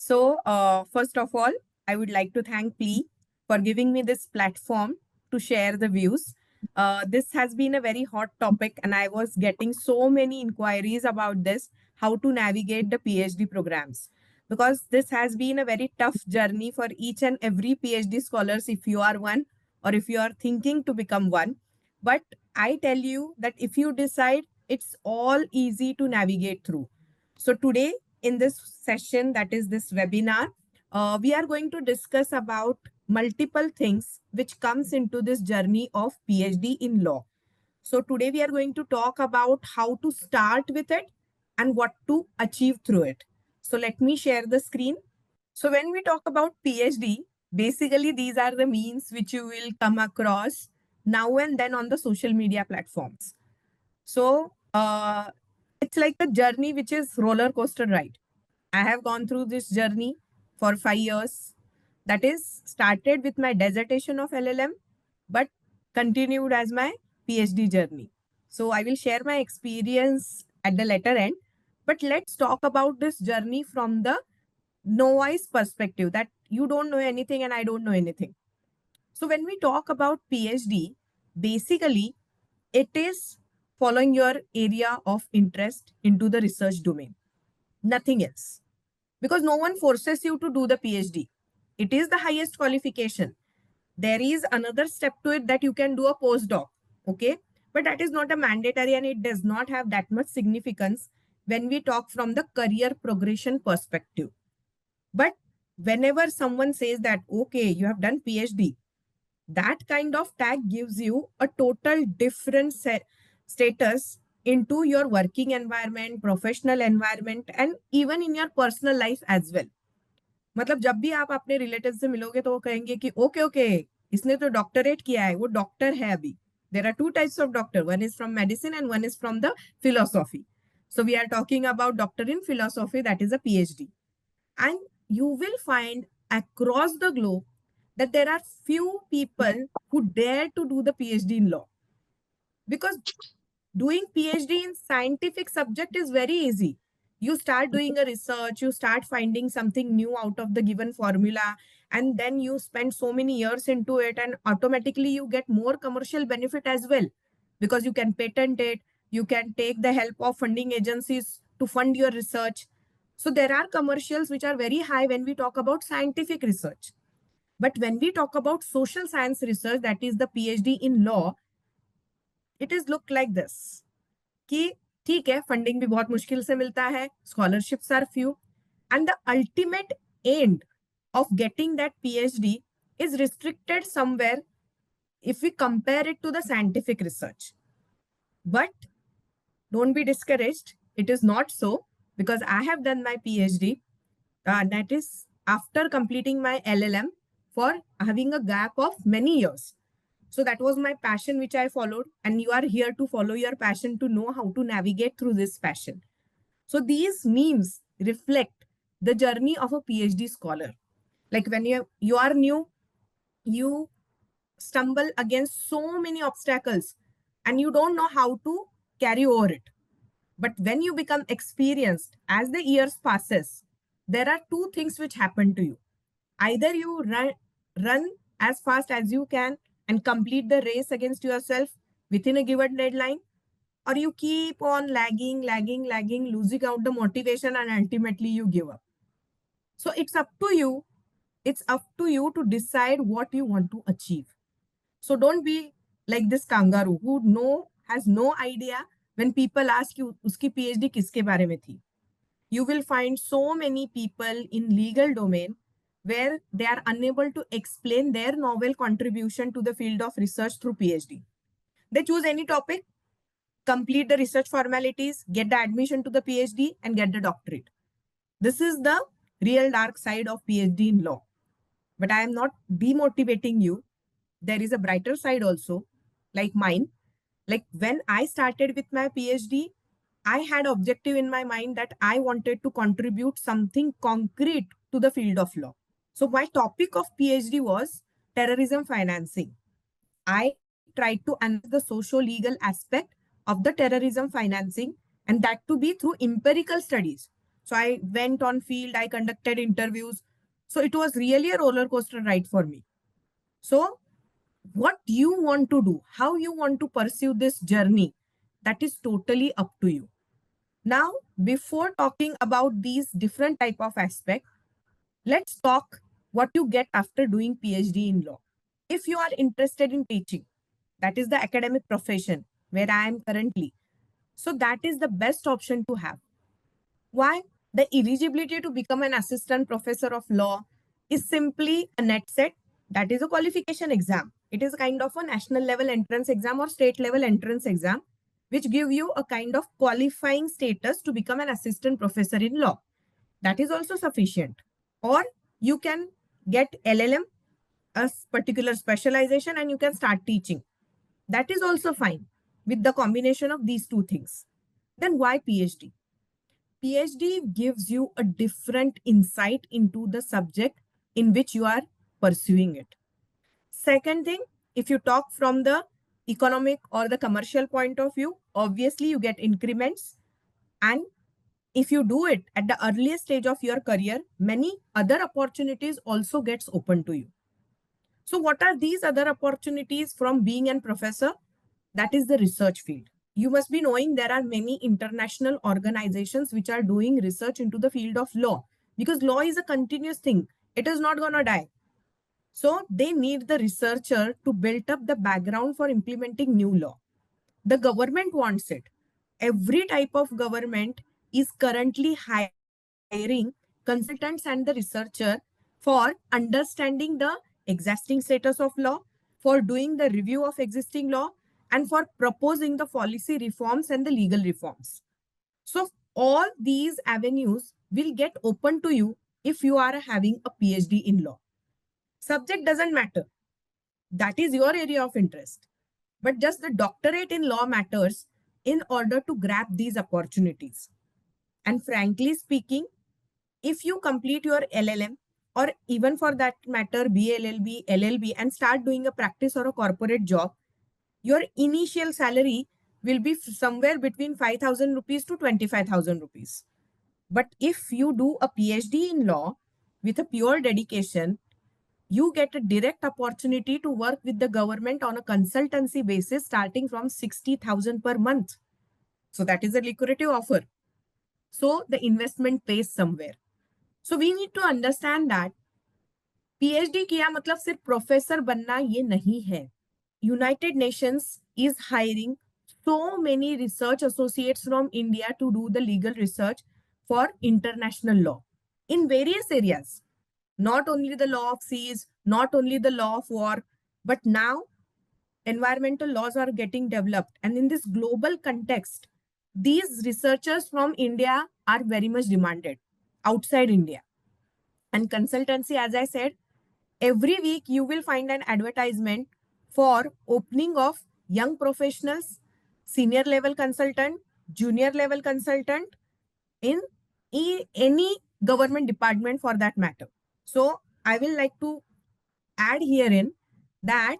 First of all, I would like to thank PLEA for giving me this platform to share the views. This has been a very hot topic, and I was getting so many inquiries about this, how to navigate the PhD programs. Because this has been a very tough journey for each and every PhD scholars, if you are one or if you are thinking to become one. But I tell you that if you decide, it's all easy to navigate through. So today in this session, that is this webinar, we are going to discuss about multiple things which comes into this journey of PhD in law. So today we are going to talk about how to start with it and what to achieve through it. So let me share the screen. So when we talk about PhD, basically these are the memes which you will come across now and then on the social media platforms. So it's like a journey which is roller coaster ride. I have gone through this journey for 5 years. That is started with my dissertation of LLM, but continued as my PhD journey. So I will share my experience at the later end. But let's talk about this journey from the novice perspective, that you don't know anything and I don't know anything. So when we talk about PhD, basically it is following your area of interest into the research domain, nothing else. Because no one forces you to do the PhD. It is the highest qualification. There is another step to it that you can do a postdoc, okay? But that is not a mandatory and it does not have that much significance when we talk from the career progression perspective. But whenever someone says that, okay, you have done PhD, that kind of tag gives you a total different status into your working environment, professional environment, and even in your personal life as well. मतलब जब भी आप अपने relative से मिलोगे तो वो कहेंगे कि ओके ओके इसने तो डॉक्टरेट किया है, वो डॉक्टर है अभी. There are two types of doctor. One is from medicine and one is from the philosophy. So we are talking about doctor in philosophy, that is a PhD. And you will find across the globe that there are few people who dare to do the PhD in law. Because doing PhD in scientific subject is very easy. You start doing a research, you start finding something new out of the given formula, and then you spend so many years into it, and automatically you get more commercial benefit as well, because you can patent it, you can take the help of funding agencies to fund your research. So there are commercials which are very high when we talk about scientific research. But when we talk about social science research, that is the PhD in law, it is look like this. कि ठीक है, funding भी बहुत मुश्किल से मिलता है, scholarships are few, and the ultimate end of getting that PhD is restricted somewhere if we compare it to the scientific research. But don't be discouraged. It is not so, because I have done my PhD, that is after completing my LLM, for having a gap of many years. So that was my passion which I followed, and you are here to follow your passion to know how to navigate through this passion. So these memes reflect the journey of a PhD scholar. Like when you are new, you stumble against so many obstacles and you don't know how to carry over it. But when you become experienced, as the years passes, there are two things which happen to you. Either you run as fast as you can and complete the race against yourself within a given deadline, or you keep on lagging, losing out the motivation, and ultimately you give up. So it's up to you. It's up to you to decide what you want to achieve. So don't be like this kangaroo who has no idea when people ask you, uski PhD kiske bare mein thi? You will find so many people in legal domain where they are unable to explain their novel contribution to the field of research through PhD. They choose any topic, complete the research formalities, get the admission to the PhD, and get the doctorate. This is the real dark side of PhD in law. But I am not demotivating you. There is a brighter side also, like mine. Like when I started with my PhD, I had objective in my mind that I wanted to contribute something concrete to the field of law. So my topic of PhD was terrorism financing. I tried to analyze the socio-legal aspect of the terrorism financing, and that to be through empirical studies. So I went on field, I conducted interviews. So it was really a roller coaster ride for me. So what you want to do, how you want to pursue this journey, that is totally up to you. Now, before talking about these different type of aspects, let's talk what you get after doing PhD in law. If you are interested in teaching, that is the academic profession where I am currently. So that is the best option to have. Why? The eligibility to become an assistant professor of law is simply a net set. That is a qualification exam. It is kind of a national level entrance exam or state level entrance exam, which give you a kind of qualifying status to become an assistant professor in law. That is also sufficient. Or you can get LLM, a particular specialization, and you can start teaching. That is also fine with the combination of these two things. Then why PhD? PhD gives you a different insight into the subject in which you are pursuing it. Second thing, if you talk from the economic or the commercial point of view, obviously you get increments. And if you do it at the earliest stage of your career, many other opportunities also gets open to you. So what are these other opportunities from being a professor? That is the research field. You must be knowing there are many international organizations which are doing research into the field of law, because law is a continuous thing. It is not going to die. So they need the researcher to build up the background for implementing new law. The government wants it. Every type of government is currently hiring consultants and the researcher for understanding the existing status of law, for doing the review of existing law, and for proposing the policy reforms and the legal reforms. So all these avenues will get open to you if you are having a PhD in law. Subject doesn't matter. That is your area of interest. But just the doctorate in law matters in order to grab these opportunities. And frankly speaking, if you complete your LLM, or even for that matter, BLLB, LLB, and start doing a practice or a corporate job, your initial salary will be somewhere between 5,000 rupees to 25,000 rupees. But if you do a PhD in law with a pure dedication, you get a direct opportunity to work with the government on a consultancy basis starting from 60,000 per month. So that is a lucrative offer. So the investment pays somewhere. So we need to understand that PhD किया मतलब सिर्फ professor बनना ये नहीं है. United Nations is hiring so many research associates from India to do the legal research for international law in various areas. Not only the law of seas, not only the law of war, but now environmental laws are getting developed. And in this global context, these researchers from India are very much demanded outside India. And consultancy, as I said, every week you will find an advertisement for opening of young professionals, senior level consultant, junior level consultant in any government department for that matter. So I will like to add herein that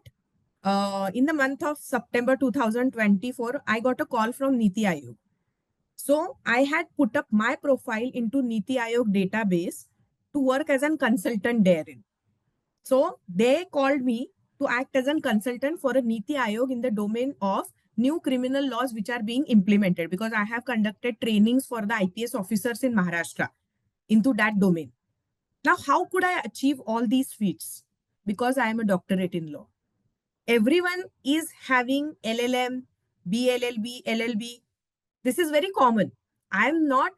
in the month of September 2024, I got a call from Niti Aayog. So I had put up my profile into Niti Aayog database to work as a consultant therein. So they called me to act as a consultant for a Niti Aayog in the domain of new criminal laws which are being implemented, because I have conducted trainings for the IPS officers in Maharashtra into that domain. Now, how could I achieve all these feats? Because I am a doctorate in law. Everyone is having LLM, BLLB, LLB. This is very common. I am not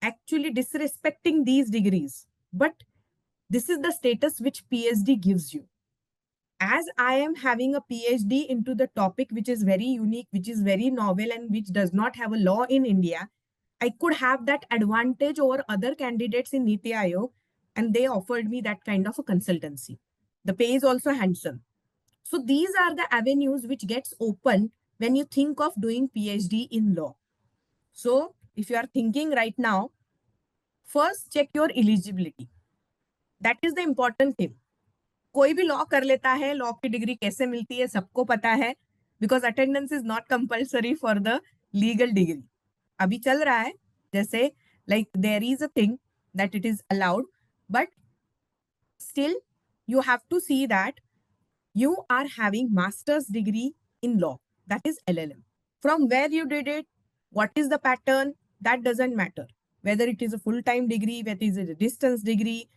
actually disrespecting these degrees, but this is the status which PhD gives you. As I am having a PhD into the topic which is very unique, which is very novel, and which does not have a law in India, I could have that advantage over other candidates in Niti Aayog, and they offered me that kind of a consultancy. The pay is also handsome. So these are the avenues which gets open when you think of doing PhD in law. So if you are thinking right now, first check your eligibility. That is the important thing. कोई भी law कर लेता है, law की degree कैसे मिलती है सबको पता है, because attendance is not compulsory for the legal degree. अभी चल रहा है जैसे Like there is a thing that it is allowed, but still you have to see that you are having master's degree in law, that is LLM. From where you did it, what is the pattern, that doesn't matter. Whether it is a full-time degree, whether it is a distance degree,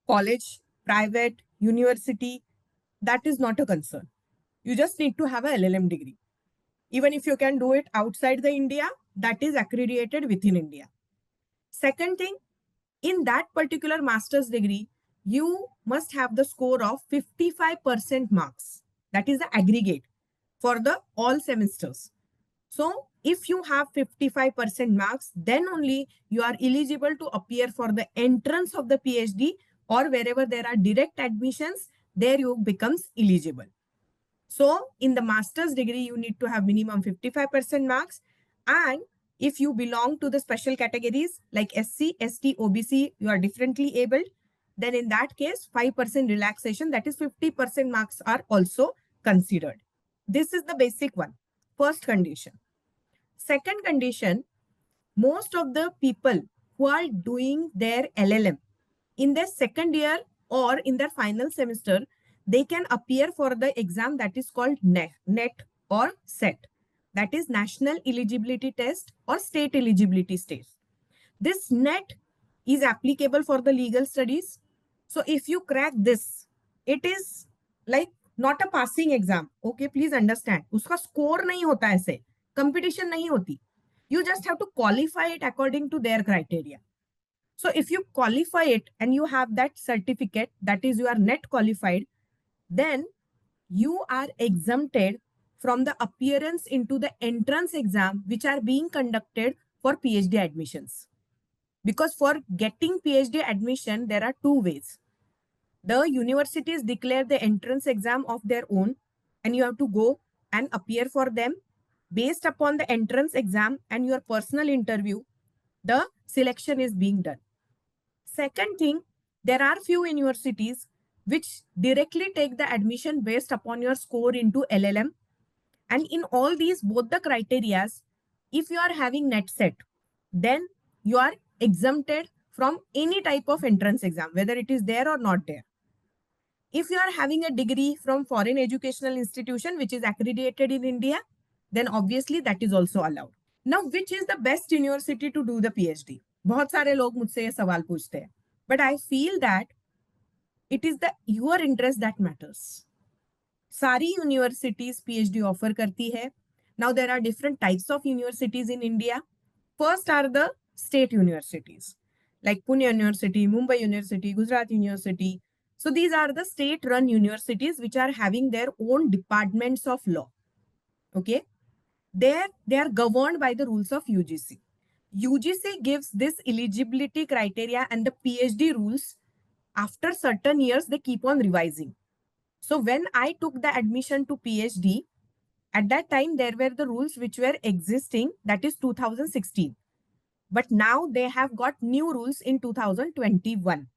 college, private, university, that is not a concern. You just need to have a LLM degree. Even if you can do it outside the India, that is accredited within India. Second thing, in that particular master's degree, you must have the score of 55% marks. That is the aggregate for the all semesters. So if you have 55% marks, then only you are eligible to appear for the entrance of the PhD, or wherever there are direct admissions, there you becomes eligible. So in the master's degree, you need to have minimum 55% marks. And if you belong to the special categories like SC, ST, OBC, you are differently abled, then in that case, 5% relaxation, that is 50% marks are also considered. This is the basic one, first condition. Second condition, most of the people who are doing their LLM in their second year or in their final semester, they can appear for the exam that is called NET or SET. That is National Eligibility Test or State Eligibility Test. This NET is applicable for the legal studies. So if you crack this, it is like not a passing exam. Okay, please understand. Uska score nahi hota aise. Competition nahi hoti. You just have to qualify it according to their criteria. So if you qualify it and you have that certificate, that is you are NET qualified, then you are exempted from the appearance into the entrance exam which are being conducted for PhD admissions. Because for getting PhD admission, there are two ways. The universities declare the entrance exam of their own, and you have to go and appear for them. Based upon the entrance exam and your personal interview, the selection is being done. Second thing, there are few universities which directly take the admission based upon your score into LLM. And in all these, both the criterias, if you are having net set, then you are exempted from any type of entrance exam, whether it is there or not there. If you are having a degree from foreign educational institution, which is accredited in India, then obviously that is also allowed. Now, which is the best university to do the PhD? बहुत सारे लोग मुझसे ये सवाल पूछते हैं. But I feel that it is the your interest that matters. सारी universities PhD offer करती है. Now there are different types of universities in India. First are the state universities like Pune University, Mumbai University, Gujarat University. So these are the state-run universities which are having their own departments of law. Okay, there they are governed by the rules of UGC. UGC gives this eligibility criteria and the PhD rules. After certain years, they keep on revising. So when I took the admission to PhD, at that time, there were the rules which were existing, that is 2016. But now they have got new rules in 2021.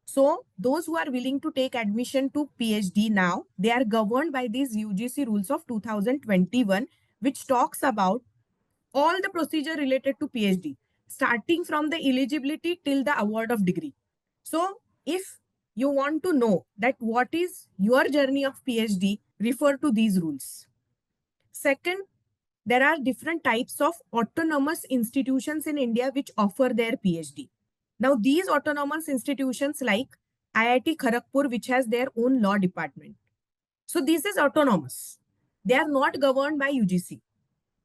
So those who are willing to take admission to PhD now, they are governed by these UGC rules of 2021, which talks about all the procedure related to PhD, starting from the eligibility till the award of degree. So if you want to know that what is your journey of PhD, refer to these rules. Second, there are different types of autonomous institutions in India which offer their PhD. Now, these autonomous institutions like IIT Kharagpur, which has their own law department. So this is autonomous. They are not governed by UGC.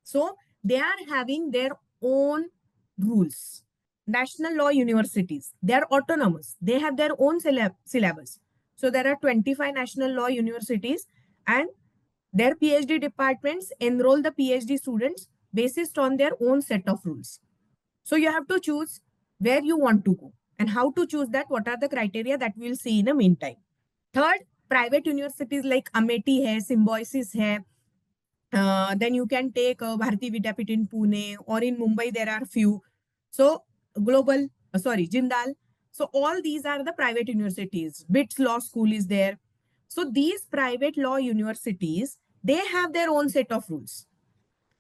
So they are having their own rules. National law universities, they are autonomous. They have their own syllabus. So there are 25 national law universities and their PhD departments enroll the PhD students based on their own set of rules. So you have to choose where you want to go and how to choose that. What are the criteria that we'll see in the meantime. Third, private universities like Amity hai, Symbiosis hai. Then you can take Bharati Vidyapit in Pune, or in Mumbai there are few. So Jindal. So all these are the private universities. BITS Law School is there. So these private law universities, they have their own set of rules.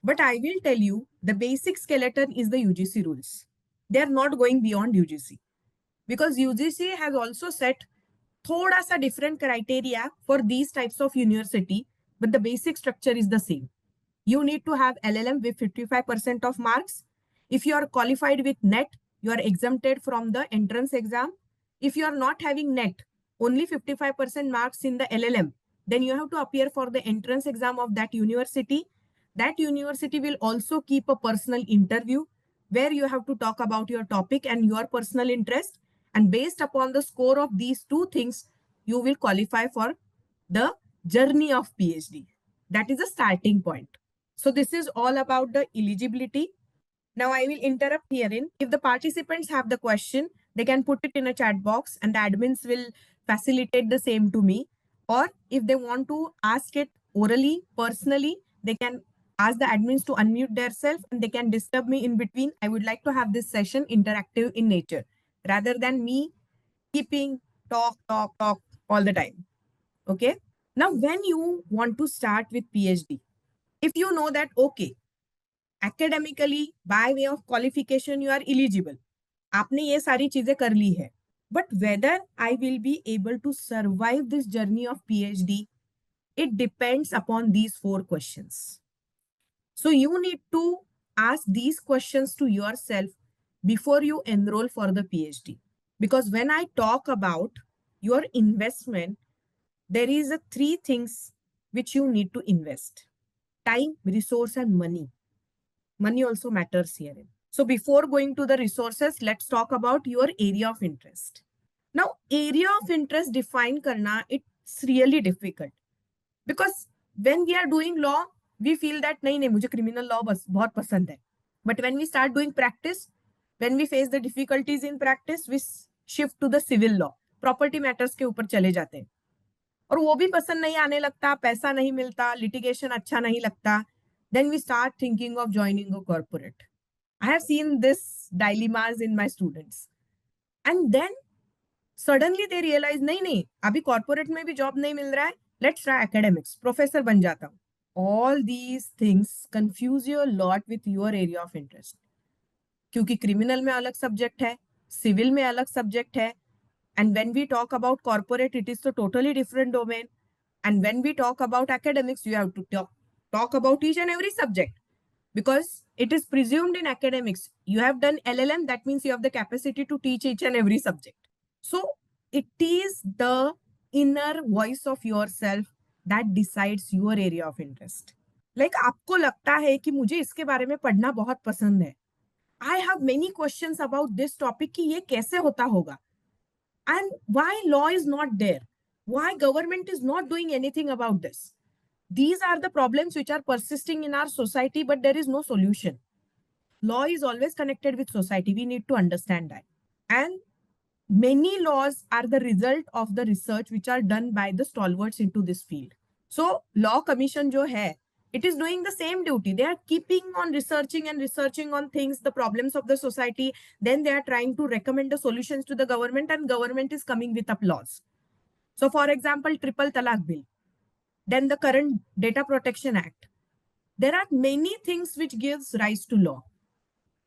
But I will tell you, the basic skeleton is the UGC rules. they are not going beyond UGC, because UGC has also set thoda sa different criteria for these types of university, but the basic structure is the same. You need to have LLM with 55% of marks. If you are qualified with NET, you are exempted from the entrance exam. If you are not having NET, only 55% marks in the LLM, then you have to appear for the entrance exam of that university. That university will also keep a personal interview where you have to talk about your topic and your personal interest. And based upon the score of these two things, you will qualify for the journey of PhD. That is a starting point. So this is all about the eligibility. Now I will interrupt herein. If the participants have the question, they can put it in a chat box and the admins will facilitate the same to me. Or if they want to ask it orally, personally, they can ask the admins to unmute themselves and they can disturb me in between. I would like to have this session interactive in nature rather than me keeping talk all the time. Okay. Now, when you want to start with PhD, if you know that, okay, academically, by way of qualification, you are eligible. आपने ये सारी चीजें कर ली है. But whether I will be able to survive this journey of PhD, it depends upon these four questions. So you need to ask these questions to yourself before you enroll for the PhD. Because when I talk about your investment, there is a three things which you need to invest: time, resource, and money. Money also matters here. So before going to the resources, let's talk about your area of interest. Now, area of interest define karna, it's really difficult because when we are doing law, we feel that nahi, mujhe criminal law bas bahut pasand hai. But when we start doing practice, when we face the difficulties in practice, we shift to the civil law. Property matters के ऊपर चले जाते हैं और वो भी पसंद नहीं आने लगता, पैसा नहीं मिलता, litigation अच्छा नहीं लगता. Then we start thinking of joining a corporate. I have seen this dilemmas in my students. And then suddenly they realize, नहीं, अभी corporate में भी job नहीं मिल रहा है, let's try academics, professor बन जाता हूँ. All these things confuse you a lot with your area of interest. क्योंकि criminal में अलग subject है, civil में अलग subject है, and when we talk about corporate, it is a totally different domain. And when we talk about academics, you have to talk about each and every subject. Because it is presumed in academics, you have done LLM, that means you have the capacity to teach each and every subject. So it is the inner voice of yourself that decides your area of interest. Like आपको लगता है कि मुझे इसके बारे में पढ़ना बहुत पसंद है. I have many questions about this topic कि ये कैसे होता होगा. And why law is not there? Why government is not doing anything about this? These are the problems which are persisting in our society, but there is no solution. Law is always connected with society. We need to understand that. And many laws are the result of the research which are done by the stalwarts into this field. So, Law Commission jo hai, it is doing the same duty. They are keeping on researching and researching on things, the problems of the society. Then they are trying to recommend the solutions to the government, and government is coming with up laws. So, for example, Triple Talaq Bill. Then the current Data Protection Act. There are many things which gives rise to law.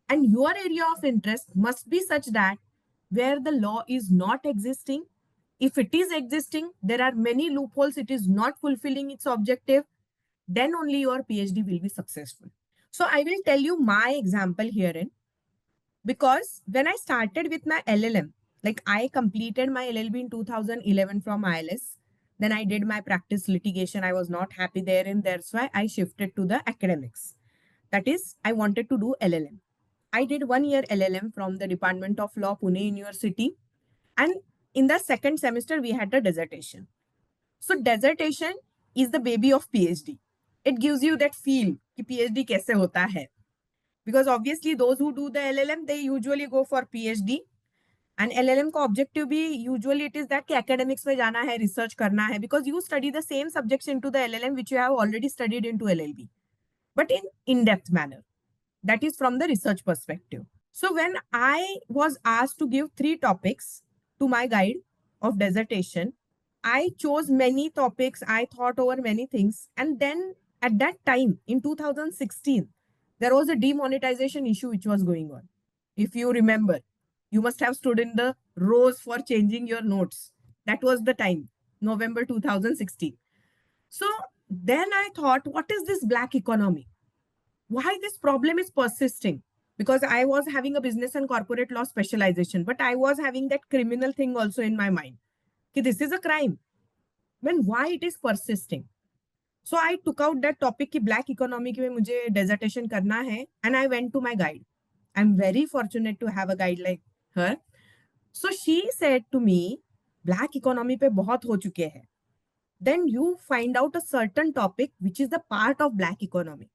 And your area of interest must be such that where the law is not existing, if it is existing, there are many loopholes, it is not fulfilling its objective, then only your PhD will be successful. So I will tell you my example herein, because when I started with my LLM, like I completed my LLB in 2011 from ILS. Then I did my practice litigation. I was not happy there, and that's why I shifted to the academics. That is, I wanted to do LLM. I did 1 year LLM from the Department of Law, Pune University. And in the second semester, we had a dissertation. So dissertation is the baby of PhD. It gives you that feel कि PhD कैसे होता है. Because obviously those who do the LLM, they usually go for PhD. And LLM का objective भी usually it is that कि academics में जाना है, research करना है, because you study the same subjects into the LLM which you have already studied into LLB, but in in-depth manner. That is from the research perspective. So when I was asked to give 3 topics to my guide of dissertation, I chose many topics, I thought over many things, and then at that time in 2016, there was a demonetization issue which was going on. If you remember, you must have stood in the rows for changing your notes. That was the time, November 2016. So then I thought, what is this black economy? Why this problem is persisting? Because I was having a business and corporate law specialization, but I was having that criminal thing also in my mind. Ki this is a crime. Then why it is persisting? So I took out that topic कि black economy के में मुझे dissertation करना है, and I went to my guide. I'm very fortunate to have a guide like her. So she said to me, black economy पे बहुत हो चुके हैं. Then you find out a certain topic which is the part of black economy.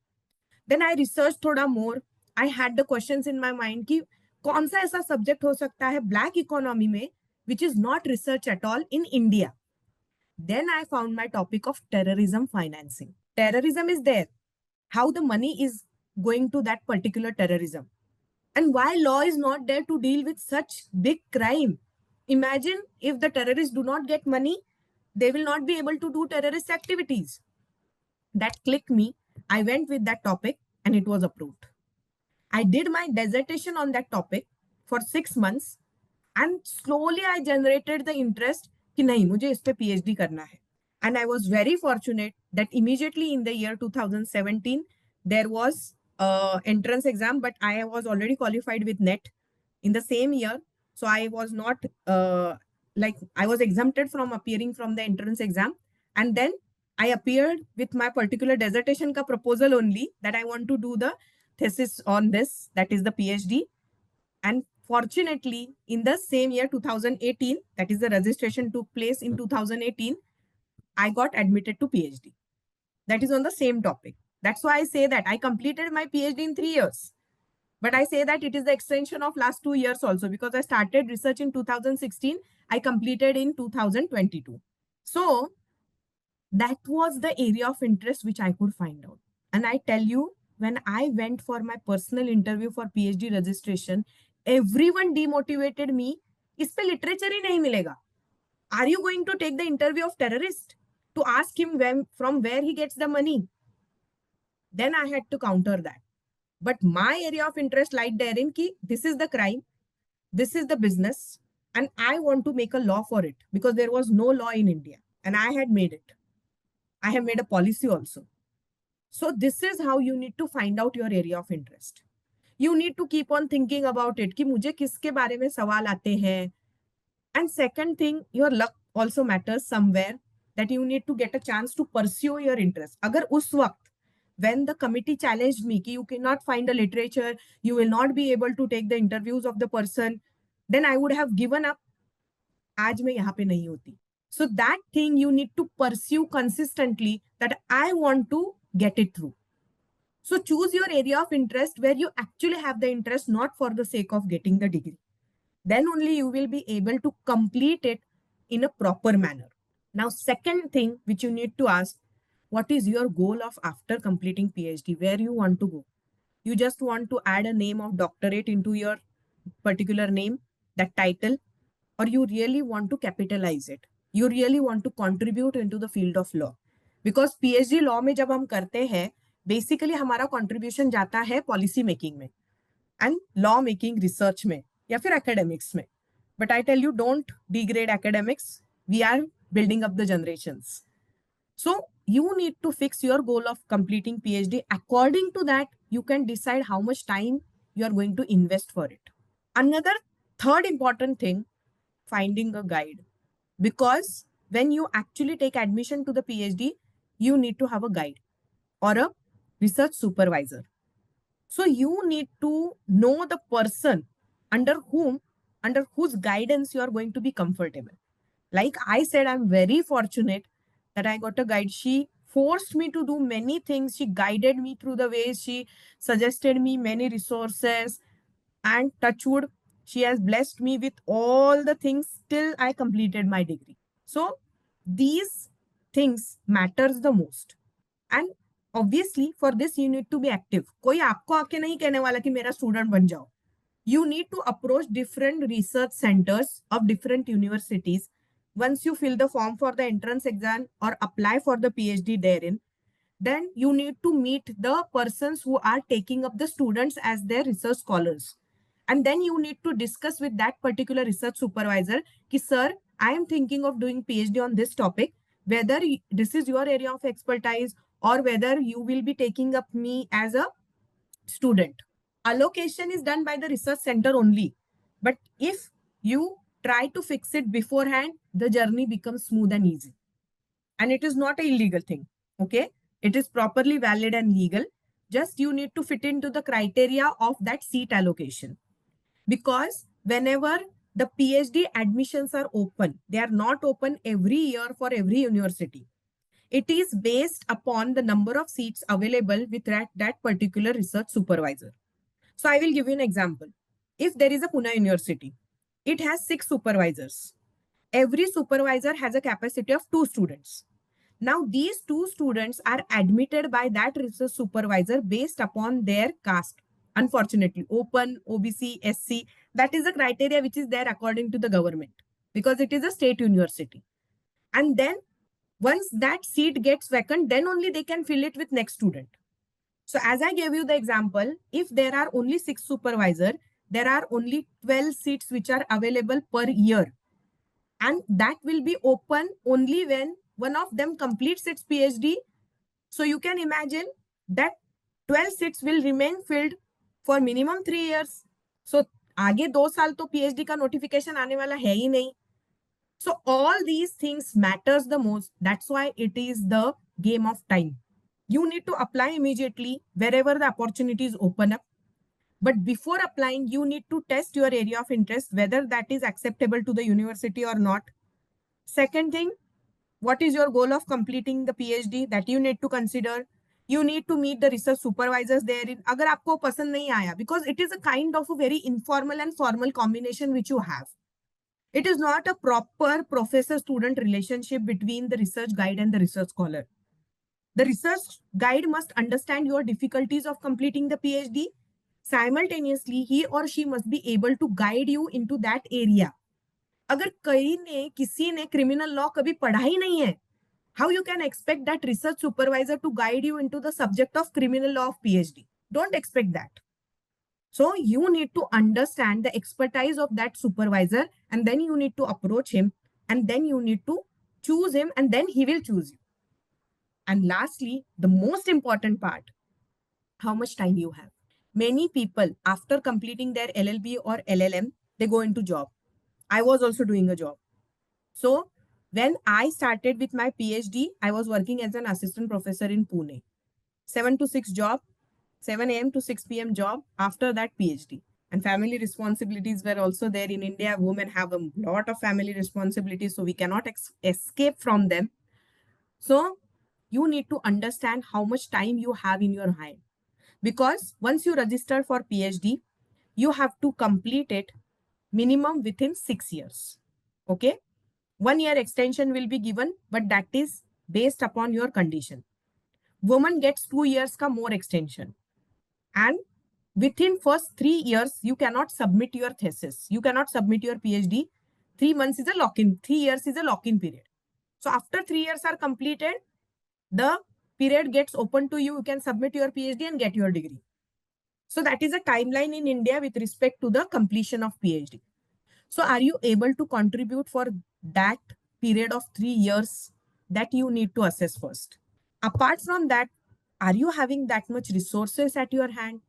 Then I researched थोड़ा more. I had the questions in my mind कि कौन सा ऐसा subject हो सकता है black economy में which is not research at all in India. Then I found my topic of terrorism financing. Terrorism is there. How the money is going to that particular terrorism. And why law is not there to deal with such big crime. Imagine if the terrorists do not get money, they will not be able to do terrorist activities. That clicked me. I went with that topic and it was approved. I did my dissertation on that topic for 6 months and slowly I generated the interest कि नहीं मुझे इस पे PhD करना है. And I was very fortunate that immediately in the year 2017, there was entrance exam, but I was already qualified with NET in the same year. So I was not I was exempted from appearing from the entrance exam. And then I appeared with my particular dissertation ka proposal only that I want to do the thesis on this, that is the PhD. And fortunately, in the same year, 2018, that is the registration took place in 2018, I got admitted to PhD. That is on the same topic. That's why I say that I completed my PhD in 3 years. But I say that it is the extension of last 2 years also because I started research in 2016. I completed in 2022. So that was the area of interest which I could find out. And I tell you, when I went for my personal interview for PhD registration, everyone demotivated me. इस पे literature ही नहीं मिलेगा. Are you going to take the interview of terrorist to ask him from where he gets the money? Then I had to counter that. But my area of interest lied therein ki this is the crime, this is the business, and I want to make a law for it because there was no law in India and I had made it. I have made a policy also. So this is how you need to find out your area of interest. You need to keep on thinking about it कि मुझे किसके बारे में सवाल आते हैं. And second thing, your luck also matters somewhere, that you need to get a chance to pursue your interest. Agar us waqt, when the committee challenged me कि you cannot find a literature, you will not be able to take the interviews of the person, then I would have given up. आज मैं यहाँ पे नहीं होती. So that thing you need to pursue consistently, that I want to get it through. So choose your area of interest where you actually have the interest, not for the sake of getting the degree. Then only you will be able to complete it in a proper manner. Now, second thing which you need to ask, what is your goal of after completing PhD? Where you want to go? You just want to add a name of doctorate into your particular name, that title, or you really want to capitalize it? You really want to contribute into the field of law? Because PhD law में जब हम करते हैं, basically हमारा contribution जाता है policy making में and law making research में या फिर academics में. But I tell you, don't degrade academics. We are building up the generations. So you need to fix your goal of completing PhD. According to that, you can decide how much time you are going to invest for it. Another third important thing, finding a guide. Because when you actually take admission to the PhD, you need to have a guide or a research supervisor. So you need to know the person under whose guidance you are going to be comfortable. Like I said, I'm very fortunate that I got a guide. She forced me to do many things. She guided me through the ways. She suggested me many resources, and touch wood, she has blessed me with all the things till I completed my degree. So these things matters the most. And obviously for this you need to be active. कोई आपको आके नहीं कहने वाला कि मेरा student बन जाओ. You need to approach different research centers of different universities. Once you fill the form for the entrance exam or apply for the PhD therein, then you need to meet the persons who are taking up the students as their research scholars. And then you need to discuss with that particular research supervisor ki, sir, I am thinking of doing PhD on this topic, whether this is your area of expertise or whether you will be taking up me as a student. Allocation is done by the research center only. But if you try to fix it beforehand, the journey becomes smooth and easy. And it is not an illegal thing. Okay. It is properly valid and legal. Just you need to fit into the criteria of that seat allocation. Because whenever the PhD admissions are open, they are not open every year for every university. It is based upon the number of seats available with that particular research supervisor. So I will give you an example. If there is a Pune University, it has 6 supervisors. Every supervisor has a capacity of 2 students. Now, these 2 students are admitted by that research supervisor based upon their caste. Unfortunately, open, OBC, SC, that is the criteria which is there according to the government because it is a state university. And then once that seat gets vacant, then only they can fill it with next student. So as I gave you the example, if there are only 6 supervisors, there are only 12 seats which are available per year. And that will be open only when one of them completes its PhD. So you can imagine that 12 seats will remain filled for minimum 3 years. So आगे 2 साल तो PhD का notification आने वाला है ही नहीं. So all these things matters the most. That's why it is the game of time. You need to apply immediately wherever the opportunities open up. But before applying, you need to test your area of interest, whether that is acceptable to the university or not. Second thing, what is your goal of completing the PhD that you need to consider? You need to meet the research supervisors therein. Agar aapko pasand nahi aaya, because it is a kind of a very informal and formal combination which you have. It is not a proper professor-student relationship between the research guide and the research scholar. The research guide must understand your difficulties of completing the PhD. Simultaneously, he or she must be able to guide you into that area. अगर किसी ने criminal law कभी पढ़ा ही नहीं है, how you can expect that research supervisor to guide you into the subject of criminal law of PhD? Don't expect that. So you need to understand the expertise of that supervisor, and then you need to approach him, and then you need to choose him, and then he will choose you. And lastly, the most important part, how much time you have. Many people, after completing their LLB or LLM, they go into job. I was also doing a job. So when I started with my PhD, I was working as an assistant professor in Pune. 7 to 6 job, 7 a.m. to 6 p.m. job, after that PhD. And family responsibilities were also there in India. Women have a lot of family responsibilities, so we cannot escape from them. So you need to understand how much time you have in your hand. Because once you register for PhD, you have to complete it minimum within 6 years. Okay? 1 year extension will be given, but that is based upon your condition. Woman gets 2 years ka more extension. And within first 3 years, you cannot submit your thesis. You cannot submit your PhD. 3 months is a lock-in. 3 years is a lock-in period. So after 3 years are completed, the period gets open to you. You can submit your PhD and get your degree. So that is a timeline in India with respect to the completion of PhD. So are you able to contribute for that period of 3 years? That you need to assess first. Apart from that, are you having that much resources at your hand?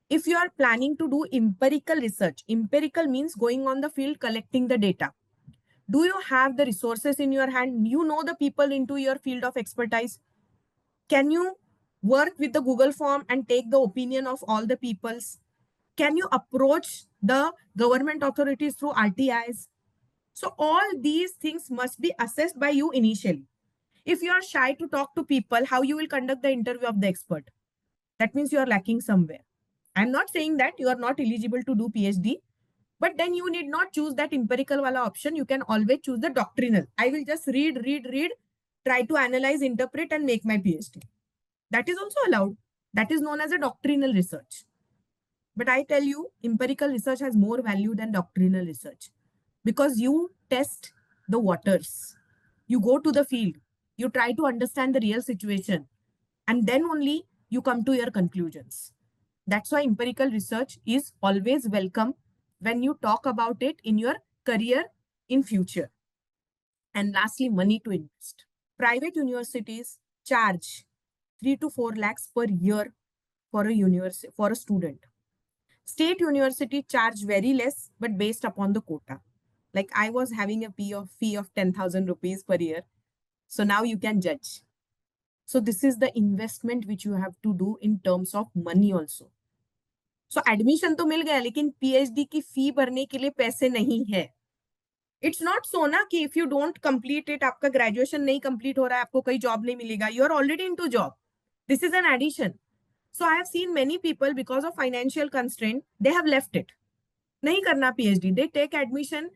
If you are planning to do empirical research, empirical means going on the field, collecting the data. Do you have the resources in your hand? You know the people into your field of expertise. Can you work with the Google form and take the opinion of all the peoples? Can you approach the government authorities through RTIs? So all these things must be assessed by you initially. If you are shy to talk to people, how you will conduct the interview of the expert? That means you are lacking somewhere. I'm not saying that you are not eligible to do PhD, but then you need not choose that empirical wala option. You can always choose the doctrinal. I will just read, try to analyze, interpret, and make my PhD. That is also allowed. That is known as a doctrinal research. But I tell you, empirical research has more value than doctrinal research because you test the waters. You go to the field. You try to understand the real situation. And then only you come to your conclusions. That's why empirical research is always welcome when you talk about it in your career in future. And lastly, money to invest. Private universities charge 3 to 4 lakhs per year for a university, for a student. State university charge very less, but based upon the quota. Like I was having a fee of 10,000 rupees per year. So now you can judge. So this is the investment which you have to do in terms of money also. So admission तो मिल गया, लेकिन PhD की फी भरने के लिए पैसे नहीं है. इट्स नॉट सो ना कि if you don't complete it, आपका ग्रेजुएशन नहीं कंप्लीट हो रहा है, आपको कोई जॉब नहीं मिलेगा. You are already into job. This is an addition. So I have seen many people because of financial constraint they have left it. नहीं करना PhD, they take admission,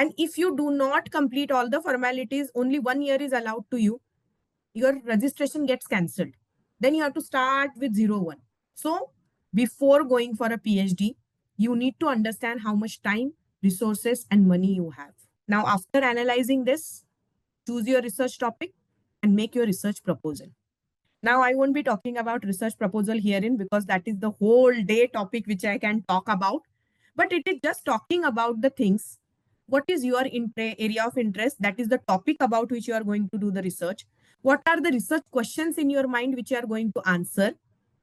and if you do not complete all the formalities, only 1 year is allowed to you, your registration gets cancelled. Then you have to start with 0 1. So before going for a PhD, you need to understand how much time, resources, and money you have. Now, after analyzing this, choose your research topic and make your research proposal. Now, I won't be talking about research proposal herein because that is the whole day topic which I can talk about. But it is just talking about the things. What is your area of interest? That is the topic about which you are going to do the research. What are the research questions in your mind which you are going to answer,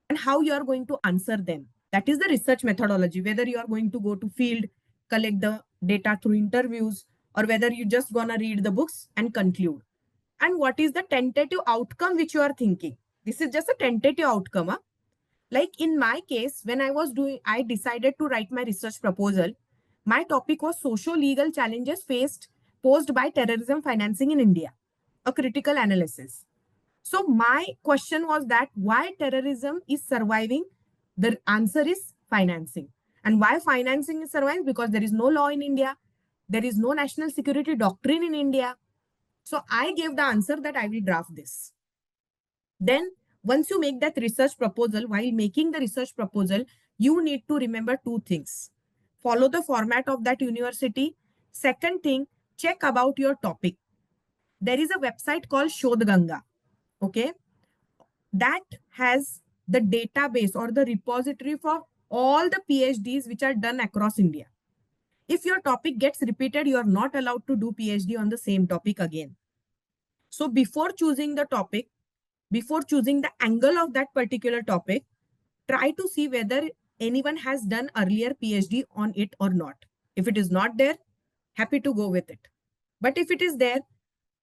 and how you are going to answer them? That is the research methodology. Whether you are going to go to field, collect the data through interviews, or whether you just gonna read the books and conclude. And what is the tentative outcome which you are thinking? This is just a tentative outcome. Like in my case, when I decided to write my research proposal. My topic was socio-legal challenges posed by terrorism financing in India, a critical analysis. So my question was that why terrorism is surviving? The answer is financing. And why financing is surviving? Because there is no law in India. There is no national security doctrine in India. So I gave the answer that I will draft this. Then once you make that research proposal, while making the research proposal, you need to remember two things. Follow the format of that university. Second thing, check about your topic. There is a website called Shodhganga. Okay. That has the database or the repository for all the PhDs which are done across India. If your topic gets repeated, you are not allowed to do PhD on the same topic again. So before choosing the topic, before choosing the angle of that particular topic, try to see whether anyone has done earlier PhD on it or not. If it is not there, happy to go with it. But if it is there,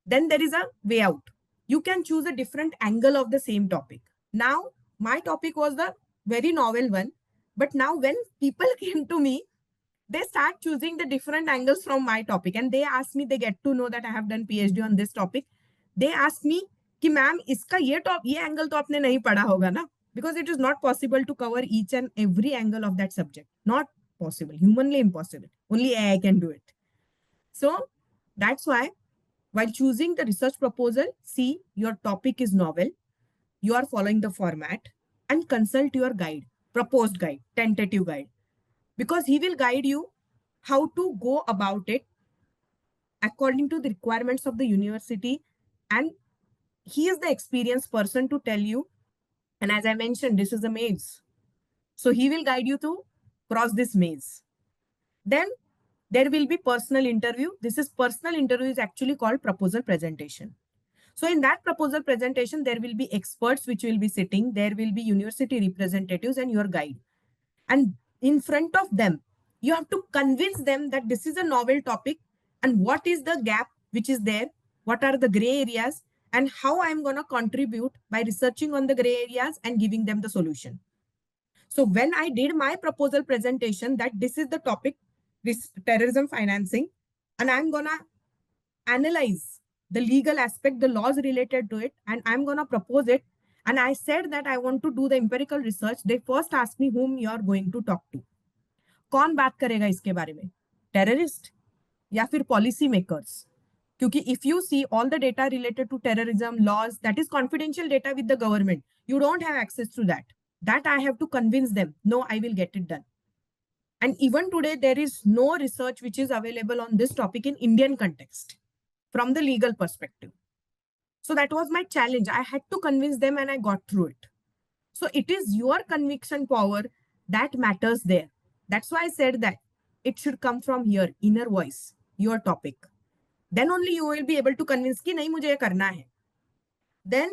then there is a way out. You can choose a different angle of the same topic. Now, my topic was the very novel one. But now when people came to me, they start choosing the different angles from my topic. And they ask me, they get to know that I have done PhD on this topic. They ask me, कि ma'am इसका ये angle तो आपने नहीं पढ़ा होगा ना, because it is not possible to cover each and every angle of that subject. Not possible, humanly impossible. Only AI can do it. So that's why while choosing the research proposal, see your topic is novel, you are following the format, and consult your guide, proposed guide, tentative guide, because he will guide you how to go about it according to the requirements of the university, and he is the experienced person to tell you. And as I mentioned, this is a maze. So he will guide you to cross this maze. Then there will be personal interview. This is personal interview is actually called proposal presentation. So in that proposal presentation, there will be experts which will be sitting. There will be university representatives and your guide. And in front of them, you have to convince them that this is a novel topic and what is the gap which is there, what are the gray areas, and how I'm going to contribute by researching on the gray areas and giving them the solution. So when I did my proposal presentation that this is the topic, this terrorism financing, and I'm going to analyze the legal aspect, the laws related to it, and I'm going to propose it. And I said that I want to do the empirical research. They first asked me whom you are going to talk to. कौन बात करेगा इसके बारे में? Terrorist या फिर policy makers? क्योंकि if you see all the data related to terrorism laws, that is confidential data with the government. You don't have access to that. That I have to convince them. No, I will get it done. And even today, there is no research which is available on this topic in Indian context from the legal perspective. So that was my challenge. I had to convince them and I got through it. So it is your conviction power that matters there. That's why I said that it should come from here, inner voice, your topic. Then only you will be able to convince कि नहीं मुझे ये करना है. Then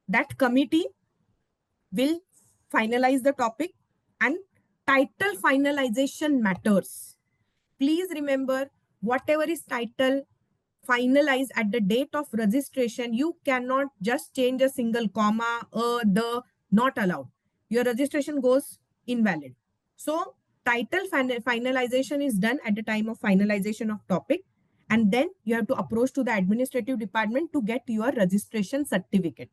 that committee will finalize the topic, and title finalization matters. Please remember, whatever is title finalized at the date of registration, you cannot just change a single comma, the, not allowed. Your registration goes invalid. So title finalization is done at the time of finalization of topic, and then you have to approach to the administrative department to get your registration certificate.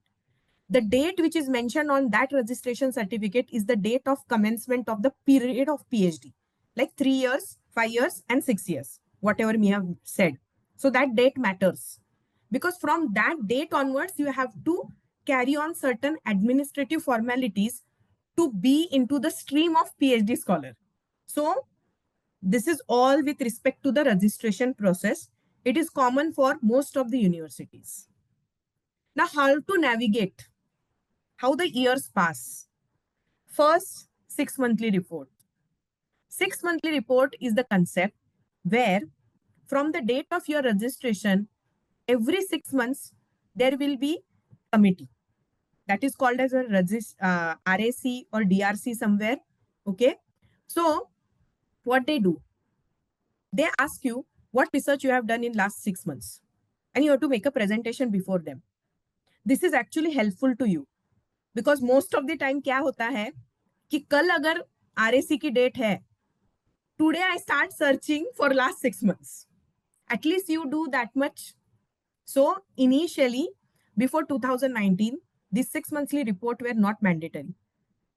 The date which is mentioned on that registration certificate is the date of commencement of the period of PhD, like 3 years, 5 years, and 6 years, whatever we have said. So that date matters, because from that date onwards, you have to carry on certain administrative formalities to be into the stream of PhD scholar. So this is all with respect to the registration process. It is common for most of the universities. Now, how to navigate? How the years pass? First, 6 monthly report. 6 monthly report is the concept where from the date of your registration, every 6 months, there will be committee. That is called as a RAC or DRC somewhere. Okay. So what they do, they ask you what research you have done in last 6 months, and you have to make a presentation before them. This is actually helpful to you, because most of the time क्या होता है कि कल अगर RAC की date है, today I start searching for last 6 months. At least you do that much. So initially, before 2019, these 6 monthly report were not mandatory.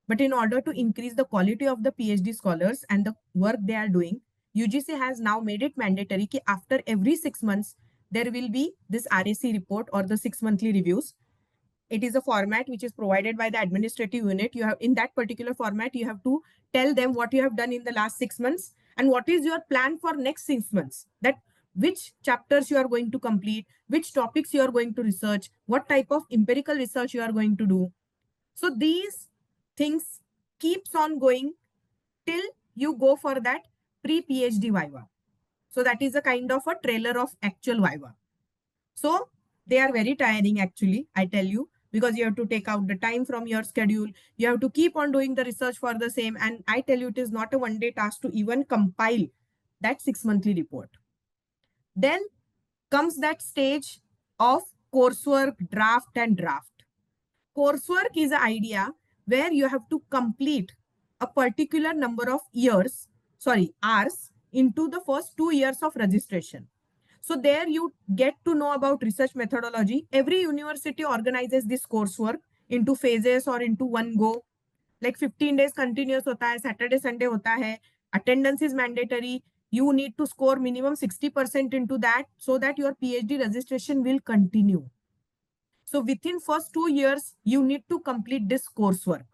But in order to increase the quality of the PhD scholars and the work they are doing, UGC has now made it mandatory that after every 6 months, there will be this RAC report or the 6 monthly reviews. It is a format which is provided by the administrative unit. You have, in that particular format, you have to tell them what you have done in the last 6 months and what is your plan for next 6 months. That which chapters you are going to complete, which topics you are going to research, what type of empirical research you are going to do. So these things keeps on going till you go for that pre-PhD Viva. So that is a kind of a trailer of actual Viva. So they are very tiring actually, I tell you, because you have to take out the time from your schedule. You have to keep on doing the research for the same. And I tell you, it is not a one-day task to even compile that 6 monthly report. Then comes that stage of coursework, draft and draft. Coursework is an idea where you have to complete a particular number of hours into the first 2 years of registration. So there you get to know about research methodology. Every university organizes this coursework into phases or into one go. Like 15 days continuous hota hai, Saturday, Sunday hota hai. Attendance is mandatory. You need to score minimum 60% into that so that your PhD registration will continue. So within first 2 years, you need to complete this coursework.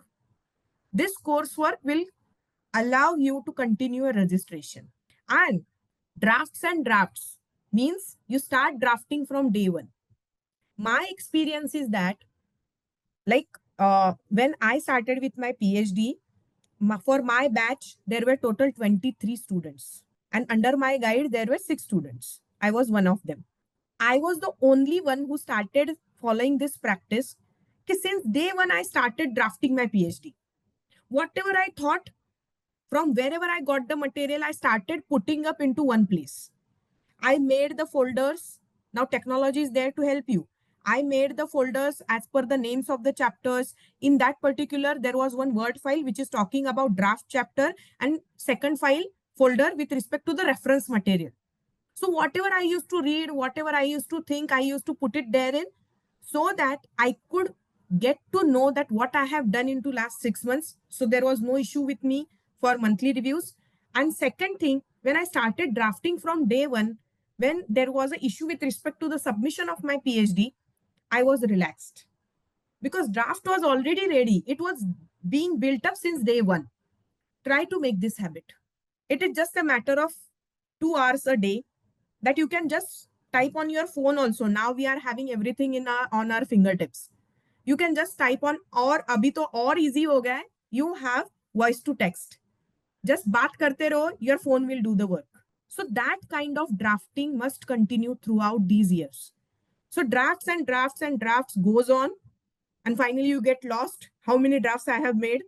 This coursework will allow you to continue a registration. And drafts means you start drafting from day one. My experience is that, like when I started with my PhD, for my batch, there were total 23 students. And under my guide, there were 6 students. I was one of them. I was the only one who started following this practice. Since day one, I started drafting my PhD. Whatever I thought, from wherever I got the material, I started putting up into one place. I made the folders. Now technology is there to help you. I made the folders as per the names of the chapters. In that particular, there was one Word file which is talking about draft chapter, and second file folder with respect to the reference material. So whatever I used to read, whatever I used to think, I used to put it therein so that I could get to know that what I have done into last 6 months. So there was no issue with me for monthly reviews. And second thing, when I started drafting from day one, when there was an issue with respect to the submission of my PhD, I was relaxed because draft was already ready. It was being built up since day one. Try to make this habit. It is just a matter of 2 hours a day that you can just type on your phone also. Now we are having everything on our fingertips. You can just type on, or abhi to or easy ho gaya hai. You have voice to text. Just baat karte raho, your phone will do the work. So that kind of drafting must continue throughout these years. So drafts and drafts and drafts goes on, and finally you get lost. How many drafts I have made?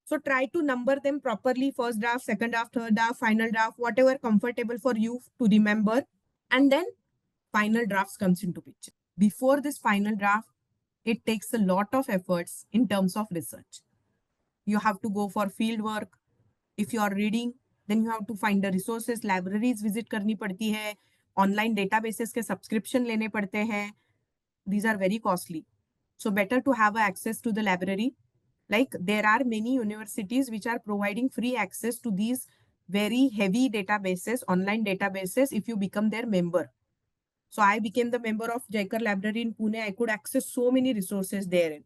So try to number them properly: first draft, second draft, third draft, final draft, whatever comfortable for you to remember. And then final drafts comes into picture. Before this final draft, it takes a lot of efforts in terms of research. You have to go for field work. If you are reading, then you have to find the resources, libraries visit करनी पड़ती है, online databases के subscription लेने पड़ते हैं. These are very costly. So better to have access to the library. Like there are many universities which are providing free access to these very heavy databases, online databases, if you become their member. So I became the member of Jaikar Library in Pune. I could access so many resources therein.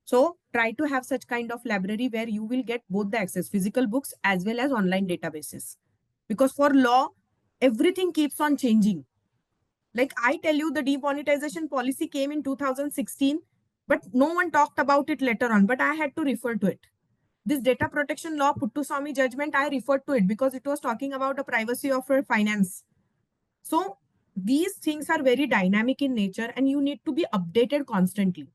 So try to have such kind of library where you will get both the access, physical books as well as online databases. Because for law, everything keeps on changing. Like I tell you, the demonetization policy came in 2016, but no one talked about it later on, but I had to refer to it. This data protection law, Puttuswamy judgment, I referred to it because it was talking about the privacy of finance. So these things are very dynamic in nature and you need to be updated constantly.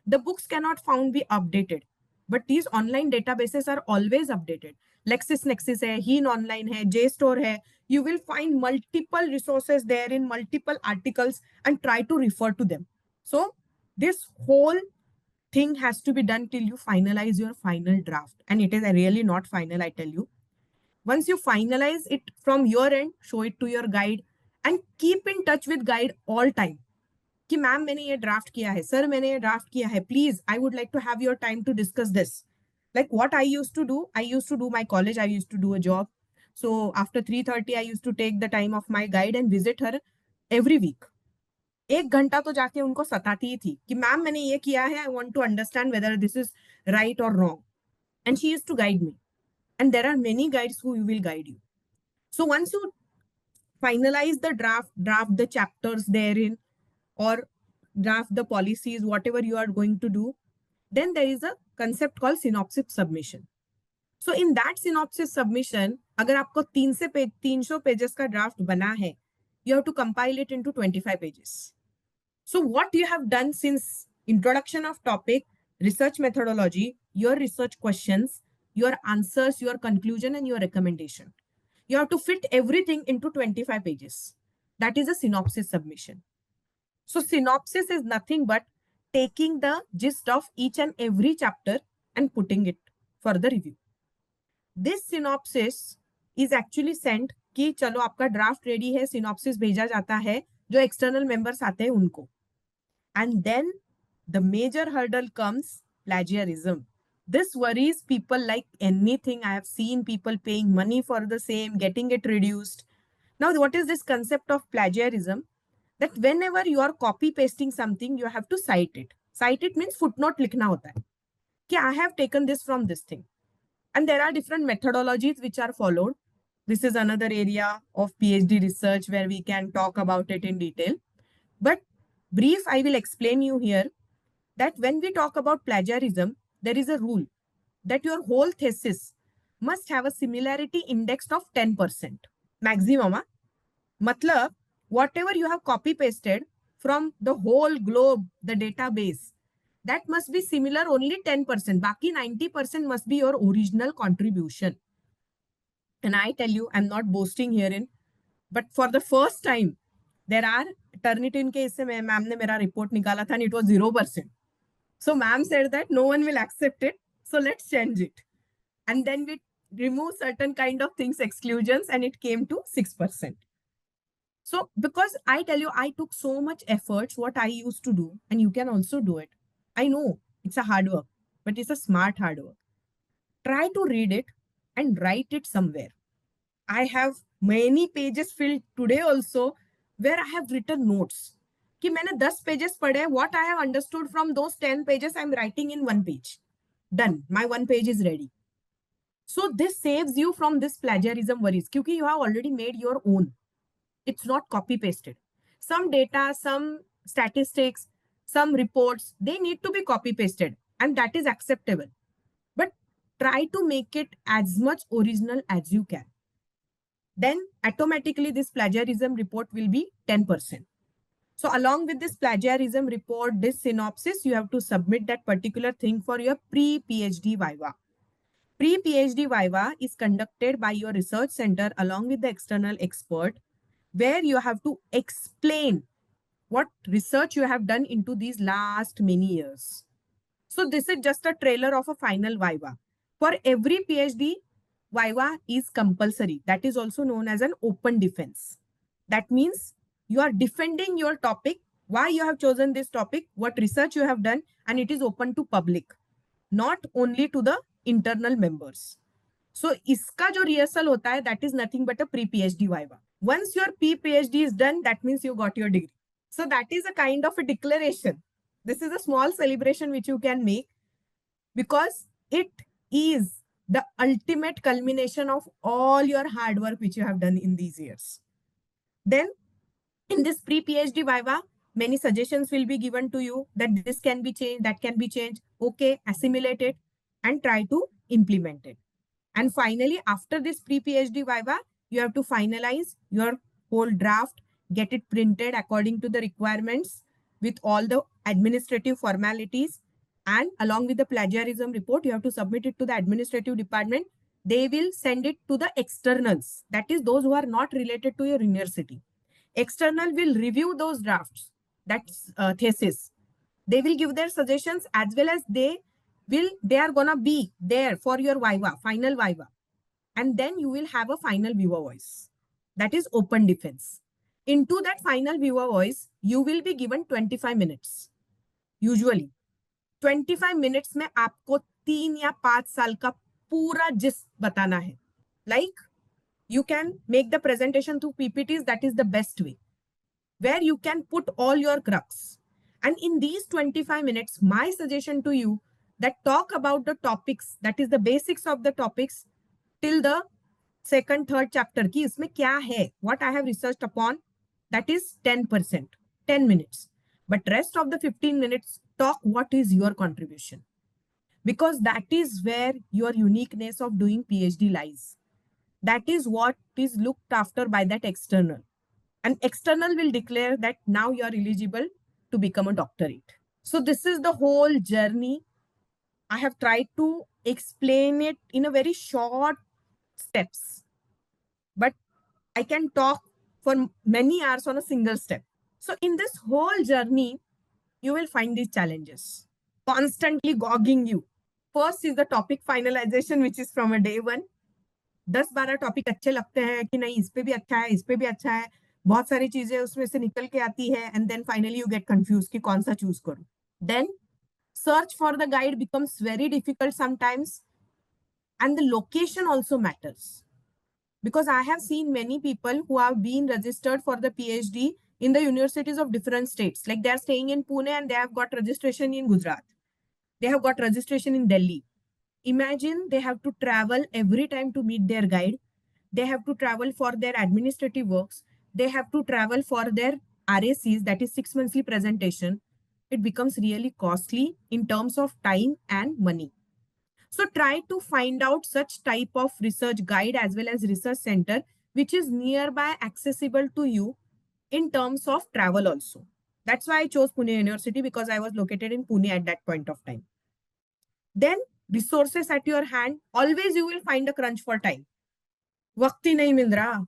The books cannot found be updated, but these online databases are always updated. LexisNexis hai, Heen Online hai, JSTOR hai. You will find multiple resources there in multiple articles and try to refer to them. So this whole thing has to be done till you finalize your final draft. And it is really not final, I tell you. Once you finalize it from your end, show it to your guide and keep in touch with guide all time. कि ma'am मैंने ये draft किया है, sir मैंने ये draft किया है, please I would like to have your time to discuss this. Like what I used to do my college, I used to do a job. So after 3:30 I used to take the time of my guide and visit her every week. एक घंटा तो जाके उनको सताती ही थी कि ma'am मैंने ये किया है, I want to understand whether this is right और wrong. And she used to guide me. And there are many guides who will guide you. So once you finalize the draft the chapters therein, or draft the policies, whatever you are going to do, then there is a concept called synopsis submission. So in that synopsis submission, agar aapko 300 pages ka draft bana hai, you have to compile it into 25 pages. So what you have done since introduction of topic, research methodology, your research questions, your answers, your conclusion, and your recommendation, you have to fit everything into 25 pages. That is a synopsis submission. So synopsis is nothing but taking the gist of each and every chapter and putting it for the review. This synopsis is actually sent कि चलो आपका draft ready है, synopsis भेजा जाता है जो external members आते हैं उनको. And then the major hurdle comes plagiarism. This worries people like anything. I have seen people paying money for the same, getting it reduced. Now, what is this concept of plagiarism? That whenever you are copy pasting something, you have to cite it. Cite it means footnote likhna hota hai कि I have taken this from this thing. And there are different methodologies which are followed. This is another area of PhD research where we can talk about it in detail. But brief, I will explain you here that when we talk about plagiarism, there is a rule that your whole thesis must have a similarity index of 10%. Maximum. Matlab, whatever you have copy pasted from the whole globe, the database, that must be similar only 10%. Baki 90% must be your original contribution. And I tell you, I'm not boasting herein, but for the first time, there are Turnitin के इससे ma'am ने मेरा report निकाला था and it was 0%. So ma'am said that no one will accept it. So let's change it. And then we remove certain kind of things, exclusions, and it came to 6%. So because I tell you, I took so much efforts, what I used to do, and you can also do it. I know it's a hard work, but it's a smart hard work. Try to read it and write it somewhere. I have many pages filled today also where I have written notes. कि मैंने 10 pages पढ़े, what I have understood from those 10 pages, I'm writing in 1 page. Done. My 1 page is ready. So this saves you from this plagiarism worries क्योंकि you have already made your own. It's not copy pasted. Some data, some statistics, some reports, they need to be copy pasted and that is acceptable. But try to make it as much original as you can. Then automatically this plagiarism report will be 10%. So along with this plagiarism report, this synopsis, you have to submit that particular thing for your pre-PhD Viva. Pre-PhD Viva is conducted by your research center along with the external expert, where you have to explain what research you have done into these last many years. So this is just a trailer of a final Viva. For every PhD, Viva is compulsory. That is also known as an open defense. That means you are defending your topic, why you have chosen this topic, what research you have done, and it is open to public, not only to the internal members. So iska jo rehearsal hota hai, that is nothing but a pre-PhD Viva. Once your pre-PhD is done, that means you got your degree. So that is a kind of a declaration. This is a small celebration which you can make because it is the ultimate culmination of all your hard work which you have done in these years. Then in this pre-PhD Viva, many suggestions will be given to you that this can be changed, that can be changed. Okay, assimilate it and try to implement it. And finally, after this pre-PhD Viva, you have to finalize your whole draft, get it printed according to the requirements with all the administrative formalities. And along with the plagiarism report, you have to submit it to the administrative department. They will send it to the externals, that is those who are not related to your university. External will review those drafts, that's thesis. They will give their suggestions as well as they are gonna be there for your Viva, final Viva. And then you will have a final Viva voice. That is open defense. Into that final Viva voice, you will be given 25 minutes. Usually, 25 minutes में आपको 3 या 5 साल का पूरा जिस बताना है. Like, you can make the presentation through PPTs, that is the best way, where you can put all your crux. And in these 25 minutes, my suggestion to you that talk about the topics, that is the basics of the topics till the second, third chapter ki isme kya hai, what I have researched upon, that is 10%, 10 minutes. But rest of the 15 minutes, talk what is your contribution. Because that is where your uniqueness of doing PhD lies. That is what is looked after by that external. And external will declare that now you are eligible to become a doctorate. So this is the whole journey. I have tried to explain it in a very short steps, but I can talk for many hours on a single step. So in this whole journey, you will find these challenges constantly gogging you. First is the topic finalization, which is from a day one. 10-12 topic अच्छे लगते हैं कि नहीं, इस पे भी अच्छा है, इस पे भी अच्छा है, बहुत सारी चीजें उसमें से निकल के आती है, and then finally you get confuse कि कौन सा चूज करूं. Then search for the guide becomes very difficult sometimes, and the location also matters, because I have seen many people who have been registered for the PhD in the universities of different states, like they are staying in Pune and they have got registration in Gujarat, they have got registration in Delhi. Imagine they have to travel every time to meet their guide. They have to travel for their administrative works. They have to travel for their RACs, that is 6 monthly presentation. It becomes really costly in terms of time and money. So try to find out such type of research guide as well as research center, which is nearby, accessible to you in terms of travel also. That's why I chose Pune University, because I was located in Pune at that point of time. Then resources at your hand, always you will find a crunch for time. वक्त ही नहीं मिल रहा.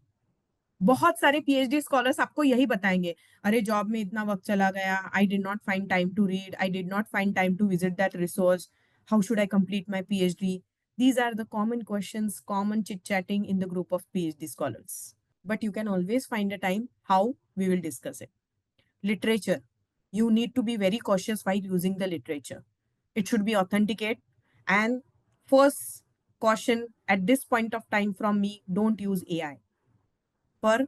बहुत सारे PhD scholars आपको यही बताएंगे, अरे job में इतना वक्त चला गया, I did not find time to read, I did not find time to visit that resource, how should I complete my PhD. These are the common questions, common chit chatting in the group of PhD scholars. But you can always find a time how we will discuss it. Literature, you need to be very cautious while using the literature. It should be authenticate. And first caution at this point of time from me, don't use AI for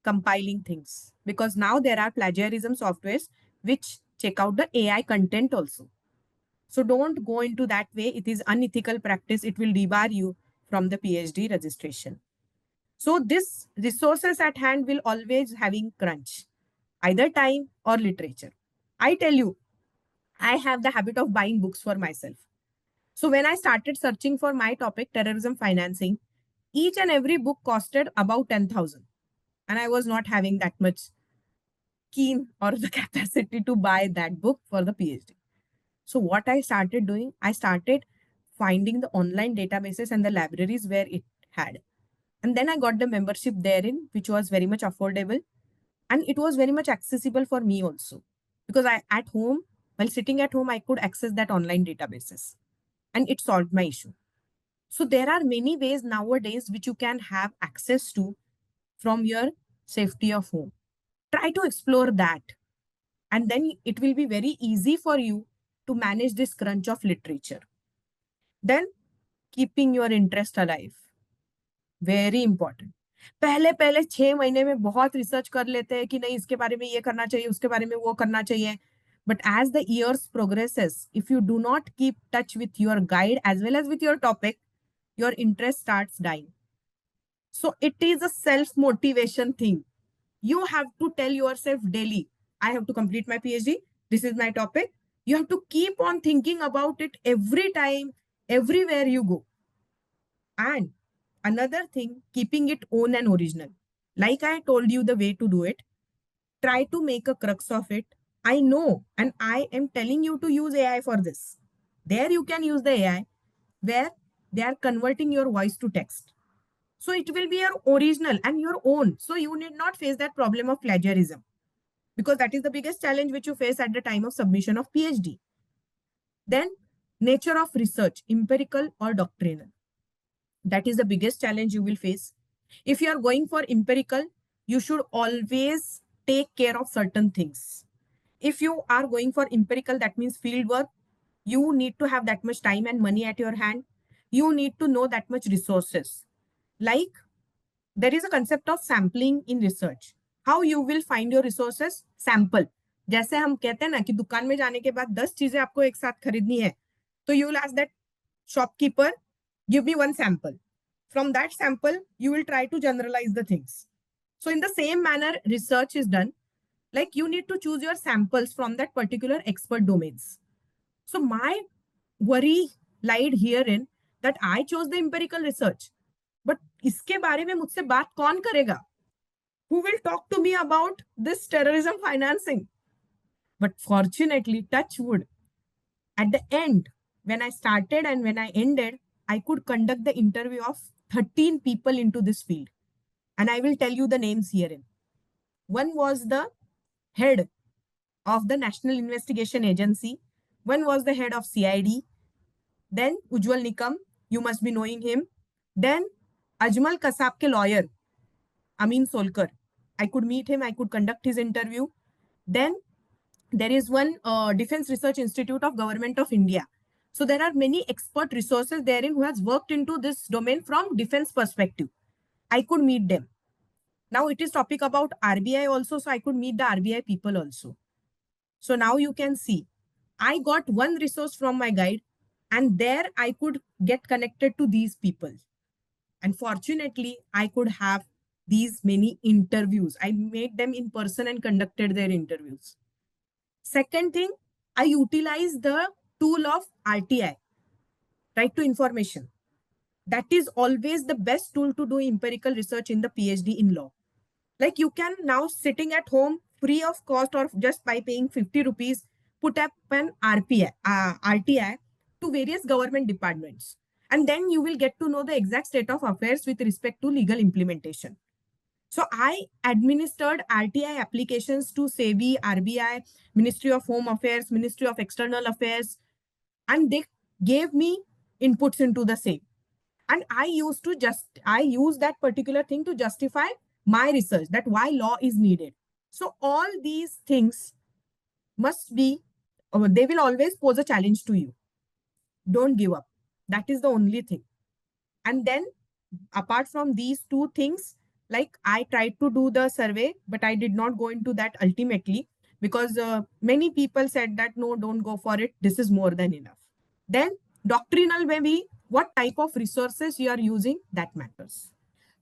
compiling things, because now there are plagiarism softwares which check out the AI content also. So don't go into that way. It is unethical practice. It will debar you from the PhD registration. So this resources at hand will always having crunch, either time or literature. I tell you, I have the habit of buying books for myself. So when I started searching for my topic, terrorism financing, each and every book costed about 10,000. And I was not having that much keen or the capacity to buy that book for the PhD. So what I started doing, I started finding the online databases and the libraries where it had. And then I got the membership therein, which was very much affordable. And it was very much accessible for me also. Because I at home, while sitting at home, I could access that online databases. And it solved my issue. So there are many ways nowadays which you can have access to from your safety of home. Try to explore that. And then it will be very easy for you to manage this crunch of literature. Then keeping your interest alive. Very important. पहले पहले 6 महीने में बहुत research कर लेते हैं कि नहीं इसके बारे में ये करना चाहिए, उसके बारे में वो करना चाहिए. But as the years progresses, if you do not keep touch with your guide as well as with your topic, your interest starts dying. So it is a self motivation thing. You have to tell yourself daily, I have to complete my PhD. This is my topic. You have to keep on thinking about it every time, everywhere you go. And another thing, keeping it own and original. Like I told you the way to do it, try to make a crux of it. I know, and I am telling you to use AI for this. There you can use the AI where they are converting your voice to text. So it will be your original and your own. So you need not face that problem of plagiarism because that is the biggest challenge which you face at the time of submission of PhD. Then nature of research, empirical or doctrinal. That is the biggest challenge you will face. If you are going for empirical, you should always take care of certain things. If you are going for empirical, that means field work, you need to have that much time and money at your hand. You need to know that much resources. Like there is a concept of sampling in research. How you will find your resources? Sample. जैसे हम कहते हैं ना कि दुकान में जाने के बाद 10 चीजें आपको एक साथ खरीदनी है, तो you will ask that shopkeeper, give me one sample. From that sample, you will try to generalize the things. So in the same manner, research is done. Like you need to choose your samples from that particular expert domains. So my worry lied herein that I chose the empirical research. But इसके बारे में मुझसे बात कौन करेगा? Who will talk to me about this terrorism financing? But fortunately, touch wood, at the end, when I started and when I ended, I could conduct the interview of 13 people into this field. And I will tell you the names herein. One was the head of the National Investigation Agency. One was the head of CID. Then Ujjwal Nikam, you must be knowing him. Then Ajmal Kasab ke lawyer, Amin Solkar. I could meet him, I could conduct his interview. Then there is one Defense Research Institute of Government of India. So there are many expert resources therein who has worked into this domain from defense perspective. I could meet them. Now it is topic about RBI also, so I could meet the RBI people also. So now you can see, I got one resource from my guide and there I could get connected to these people. And fortunately, I could have these many interviews. I made them in person and conducted their interviews. Second thing, I utilize the tool of RTI, right to information. That is always the best tool to do empirical research in the PhD in law. Like you can now sitting at home free of cost or just by paying 50 rupees, put up an RTI to various government departments. And then you will get to know the exact state of affairs with respect to legal implementation. So I administered RTI applications to SEBI, RBI, Ministry of Home Affairs, Ministry of External Affairs, and they gave me inputs into the same. And I use that particular thing to justify my research, that why law is needed. So all these things must be, they will always pose a challenge to you. Don't give up. That is the only thing. And then apart from these two things, like I tried to do the survey, but I did not go into that ultimately because many people said that, no, don't go for it. This is more than enough. Then doctrinal, maybe what type of resources you are using, that matters.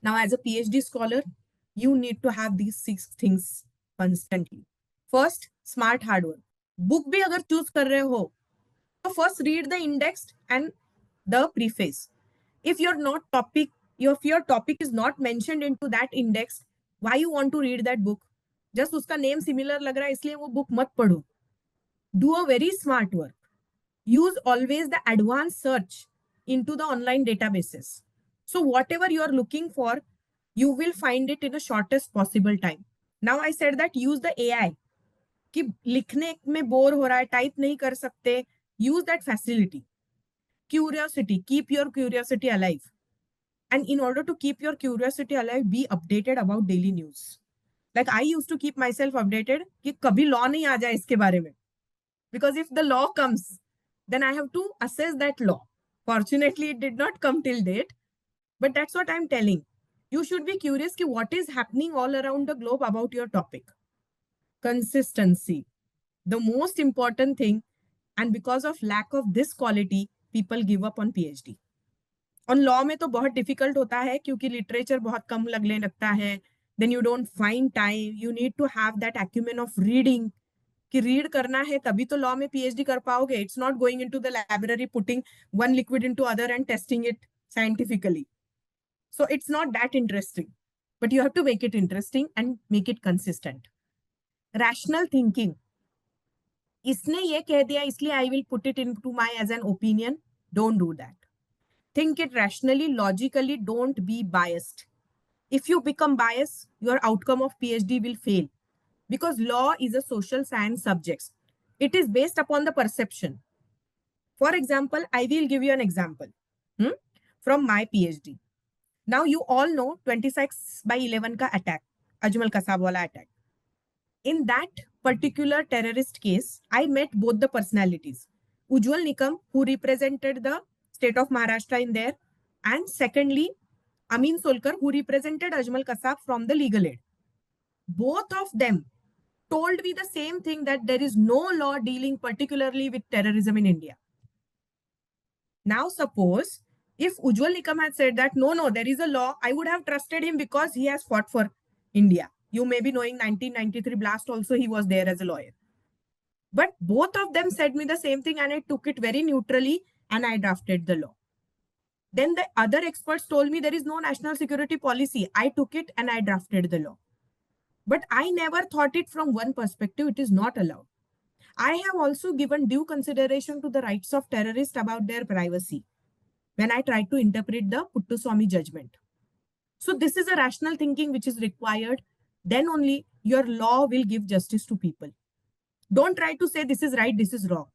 Now, as a PhD scholar, you need to have these 6 things constantly. First, smart hard work. Book भी अगर choose कर रहे हो, so first read the index and the preface. If if your topic is not mentioned into that index, why you want to read that book? Just उसका name similar लग रहा है इसलिए वो book मत पढ़ो. Do a very smart work. Use always the advanced search into the online databases. So whatever you are looking for, you will find it in the shortest possible time. Now I said that use the AI. कि लिखने में bore हो रहा है, type नहीं कर सकते, use that facility. Curiosity, keep your curiosity alive. And in order to keep your curiosity alive, be updated about daily news. Like I used to keep myself updated कि कभी law नहीं आ जाए इसके बारे में. Because if the law comes, then I have to assess that law. Fortunately, it did not come till date, but that's what I'm telling. You should be curious ki what is happening all around the globe about your topic. Consistency, the most important thing, and because of lack of this quality, people give up on PhD. On law में तो बहुत difficult होता है क्योंकि literature बहुत कम लगने लगता है. Then you don't find time. You need to have that acumen of reading. कि रीड करना है तभी तो लॉ में पीएचडी कर पाओगे. It's not going into the library putting one liquid into other and testing it scientifically. So it's not that interesting, but you have to make it interesting and make it consistent. Rational thinking, इसने ये कह दिया इसलिए I will put it into my as an opinion. Don't do that. Think it rationally, logically. Don't be biased. If you become biased, your outcome of PhD will fail. Because law is a social science subject. It is based upon the perception. For example, I will give you an example from my PhD. Now you all know 26/11 ka attack, Ajmal Kasab wala attack. In that particular terrorist case, I met both the personalities. Ujjwal Nikam, who represented the state of Maharashtra in there, and secondly, Amin Solkar, who represented Ajmal Kasab from the legal aid. Both of them told me the same thing, that there is no law dealing particularly with terrorism in India. Now suppose if Ujjwal Nikam had said that no, there is a law, I would have trusted him because he has fought for India. You may be knowing 1993 blast also, he was there as a lawyer. But both of them said me the same thing and I took it very neutrally and I drafted the law. Then the other experts told me there is no national security policy. I took it and I drafted the law. But I never thought it from one perspective. It is not allowed. I have also given due consideration to the rights of terrorists about their privacy when I tried to interpret the Puttaswamy judgment. So this is a rational thinking which is required. Then only your law will give justice to people. Don't try to say this is right, this is wrong.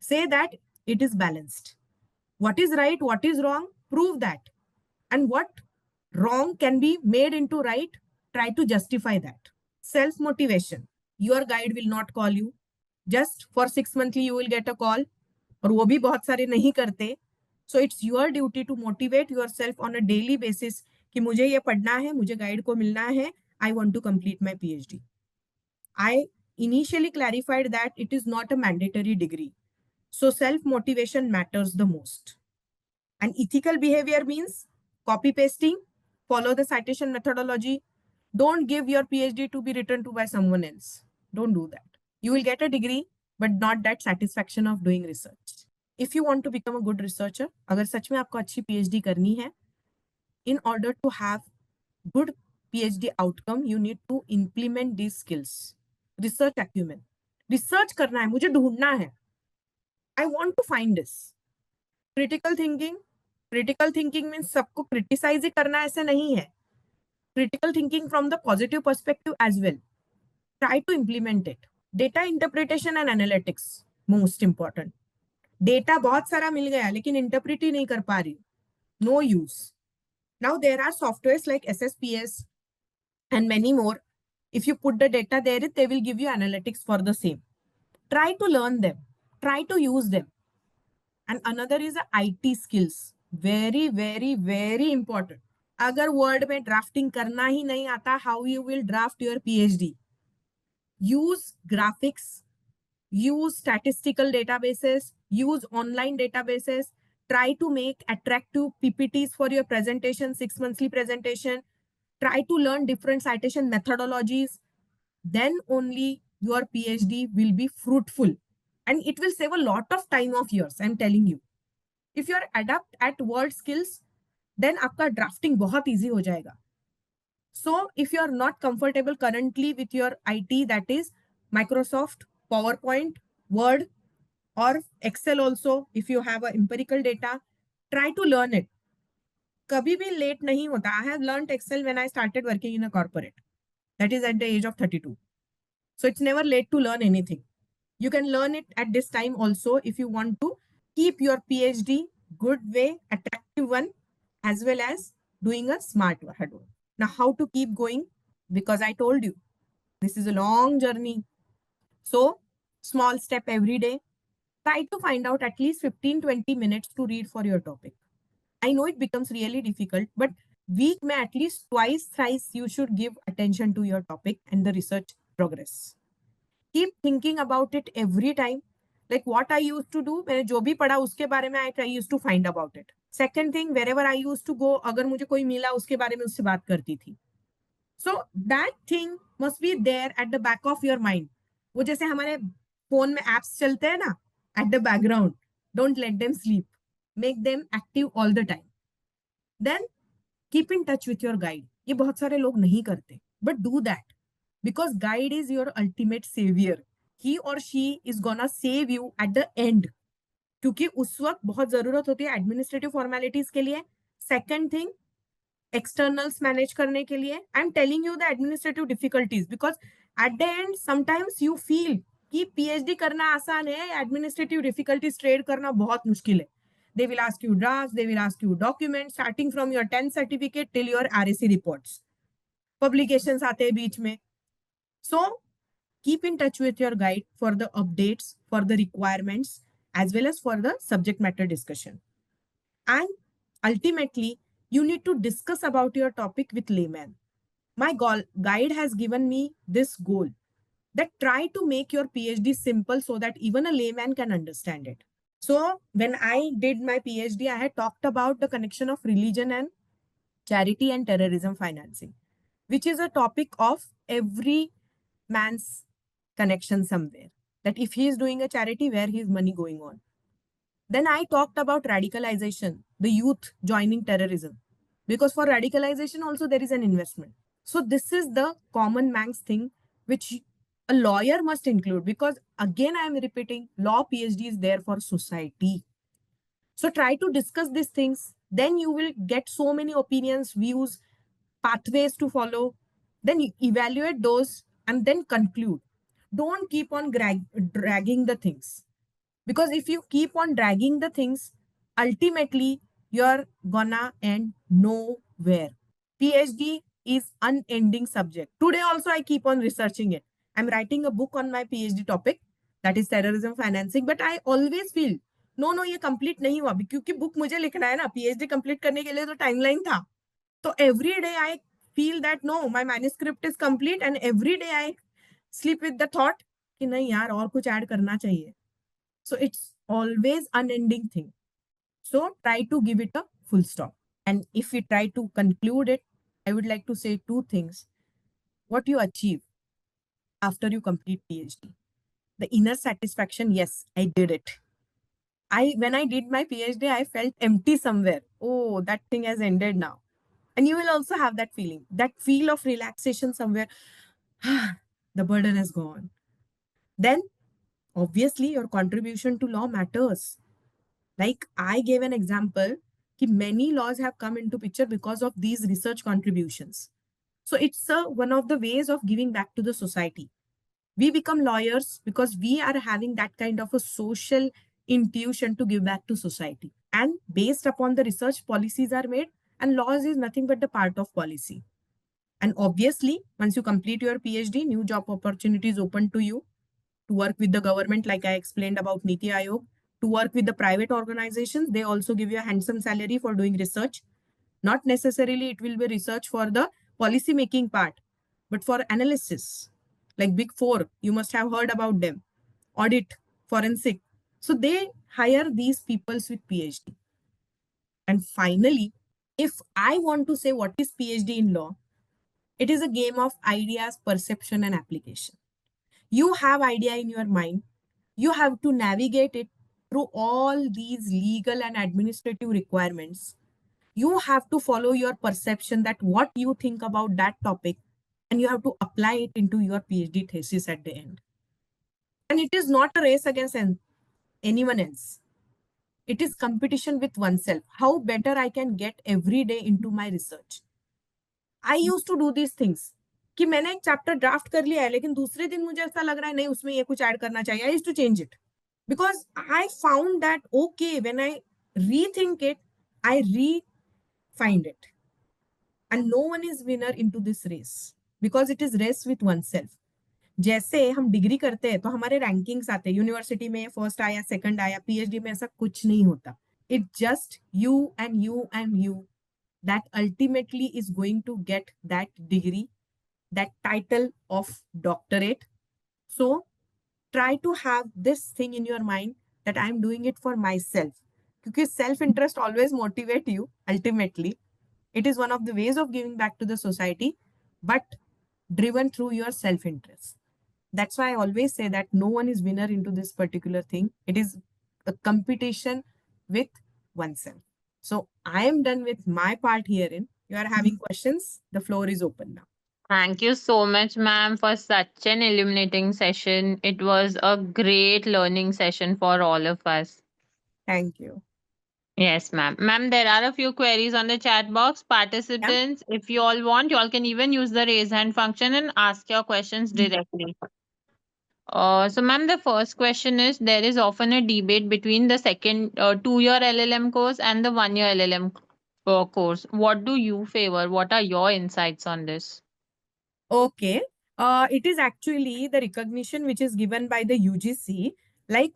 Say that it is balanced. What is right, what is wrong, prove that. And what wrong can be made into right, try to justify that. Self-motivation. Your guide will not call you. Just for 6 monthly you will get a call. और वो भी बहुत सारे नहीं करते. So it's your duty to motivate yourself on a daily basis कि मुझे ये पढ़ना है, मुझे गाइड को मिलना है, I want to complete my PhD. I initially clarified that it is not a mandatory degree. So self-motivation matters the most. And ethical behavior means copy pasting, follow the citation methodology. Don't give your PhD to be written to by someone else. Don't do that. You will get a degree, but not that satisfaction of doing research. If you want to become a good researcher, अगर सच में आपको अच्छी PhD करनी है, in order to have good PhD outcome, you need to implement these skills. Research acumen. Research करना है, मुझे ढूंढना है. I want to find this. Critical thinking. Critical thinking means सबको criticize ही करना ऐसे नहीं है. Critical thinking from the positive perspective as well. Try to implement it. Data interpretation and analytics. Most important. Data बहुत सारा मिल गया लेकिन interpret ही नहीं कर पा रही. No use. Now there are softwares like SSPS and many more. If you put the data there, they will give you analytics for the same. Try to learn them. Try to use them. And another is the IT skills. Very, very, very important. अगर word में drafting करना ही नहीं आता, how you will draft your PhD? Use graphics, use statistical databases, use online databases. Try to make attractive PPTs for your presentation, 6 monthly presentation. Try to learn different citation methodologies. Then only your PhD will be fruitful. And it will save a lot of time of yours, I'm telling you. If you are adept at word skills, then आपका drafting बहुत easy हो जाएगा. So if you are not comfortable currently with your IT, that is Microsoft, PowerPoint, Word, or Excel also, if you have a empirical data, try to learn it. कभी भी late नहीं होता. I have learned Excel when I started working in a corporate. That is at the age of 32. So it's never late to learn anything. You can learn it at this time also if you want to keep your PhD good way, attractive one, as well as doing a smart one. Now, how to keep going? Because I told you, this is a long journey. So, small step every day. Try to find out at least 15-20 minutes to read for your topic. I know it becomes really difficult, but week may at least twice, thrice you should give attention to your topic and the research progress. Keep thinking about it every time. Like what I used to do, मैंने जो भी पढ़ा उसके बारे में I used to find about it. Second thing, wherever I used to go, अगर मुझे कोई मिला उसके बारे में उससे बात करती थी. So that thing must be there at the back of your mind. वो जैसे हमारे फोन में apps चलते हैं ना, at the background. Don't let them sleep. Make them active all the time. Then keep in touch with your guide. ये बहुत सारे लोग नहीं करते. But do that. Because guide is your ultimate savior. He or she is gonna save you at the end. क्योंकि उस वक्त बहुत जरूरत होती है एडमिनिस्ट्रेटिव फॉर्मेलिटीज के लिए. सेकंड थिंग, एक्सटर्नल्स मैनेज करने के लिए. I am telling you the administrative difficulties because at the end sometimes you feel कि पीएचडी करना आसान है, एडमिनिस्ट्रेटिव डिफिकल्टीज ट्रेड करना बहुत मुश्किल है. They will ask you drafts, they will ask you documents, starting from your 10th certificate till your RAC reports. Publications आते हैं बीच में. So keep in touch with your guide for the updates, for the requirements, as well as for the subject matter discussion. And ultimately, you need to discuss about your topic with layman. My guide has given me this goal that try to make your PhD simple so that even a layman can understand it. So when I did my PhD, I had talked about the connection of religion and charity and terrorism financing, which is a topic of every man's connection somewhere. That if he is doing a charity, where his money going on? Then I talked about radicalization, the youth joining terrorism, because for radicalization also there is an investment. So this is the common man's thing which a lawyer must include, because again I am repeating, law PhD is there for society. So try to discuss these things. Then you will get so many opinions, views, pathways to follow. Then evaluate those and then conclude. Don't keep on dragging the things. Because if you keep on dragging the things, ultimately you're gonna end nowhere. PhD is unending subject. Today also I keep on researching it. I'm writing a book on my PhD topic, that is terrorism financing, but I always feel नो ये complete नहीं हुआ अभी, क्योंकि book मुझे लिखना है ना. पीएचडी कंप्लीट करने के लिए तो टाइमलाइन था. तो every day I feel that no, my manuscript is complete, and every day I sleep with the thought कि नहीं यार और कुछ ऐड करना चाहिए. So it's always unending thing. So try to give it a full stop. And if we try to conclude it, I would like to say two things. What you achieve after you complete PhD. The inner satisfaction, yes, I did it. When I did my PhD, I felt empty somewhere. Oh, that thing has ended now. And you will also have that feeling, that feel of relaxation somewhere. The burden has gone. Then, obviously, your contribution to law matters. Like I gave an example, that many laws have come into picture because of these research contributions. So it's one of the ways of giving back to the society. We become lawyers because we are having that kind of a social intuition to give back to society. And based upon the research, policies are made, and laws is nothing but the part of policy. And obviously, once you complete your PhD, new job opportunities open to you to work with the government, like I explained about Niti Aayog, to work with the private organizations. They also give you a handsome salary for doing research. Not necessarily it will be research for the policy making part, but for analysis, like Big Four, you must have heard about them, audit, forensic. So they hire these peoples with PhD. And finally, if I want to say what is PhD in law, it is a game of ideas, perception, and application. You have idea in your mind. You have to navigate it through all these legal and administrative requirements, you have to follow your perception that what you think about that topic, and you have to apply it into your PhD thesis at the end. And it is not a race against anyone else. It is competition with oneself. How better I can get every day into my research. I used to do these things कि मैंने एक chapter draft कर लिया है लेकिन दूसरे दिन मुझे ऐसा लग रहा है नहीं उसमें ये कुछ ऐड करना चाहिए. I used to change it because I found that okay, when I rethink it, I re-find it. And no one is winner into this race because it is race with oneself. जैसे हम degree करते हैं तो हमारे rankings आते हैं, university में first आया, सेकंड आया, पीएचडी में ऐसा कुछ नहीं होता. It just you and you that ultimately is going to get that degree, that title of doctorate. So try to have this thing in your mind that I'm doing it for myself. Because self-interest always motivate you ultimately. It is one of the ways of giving back to the society, but driven through your self-interest. That's why I always say that no one is winner into this particular thing. It is a competition with oneself. So I am done with my part herein. You are having questions. The floor is open now. Thank you so much, ma'am, for such an illuminating session. It was a great learning session for all of us. Thank you. Yes, ma'am. Ma'am, there are a few queries on the chat box. Yeah. Participants, if you all want, you all can even use the raise hand function and ask your questions directly. So, ma'am, the first question is there is often a debate between the second 2-year LLM course and the 1-year LLM course. What do you favor? What are your insights on this? Okay. It is actually the recognition which is given by the UGC. Like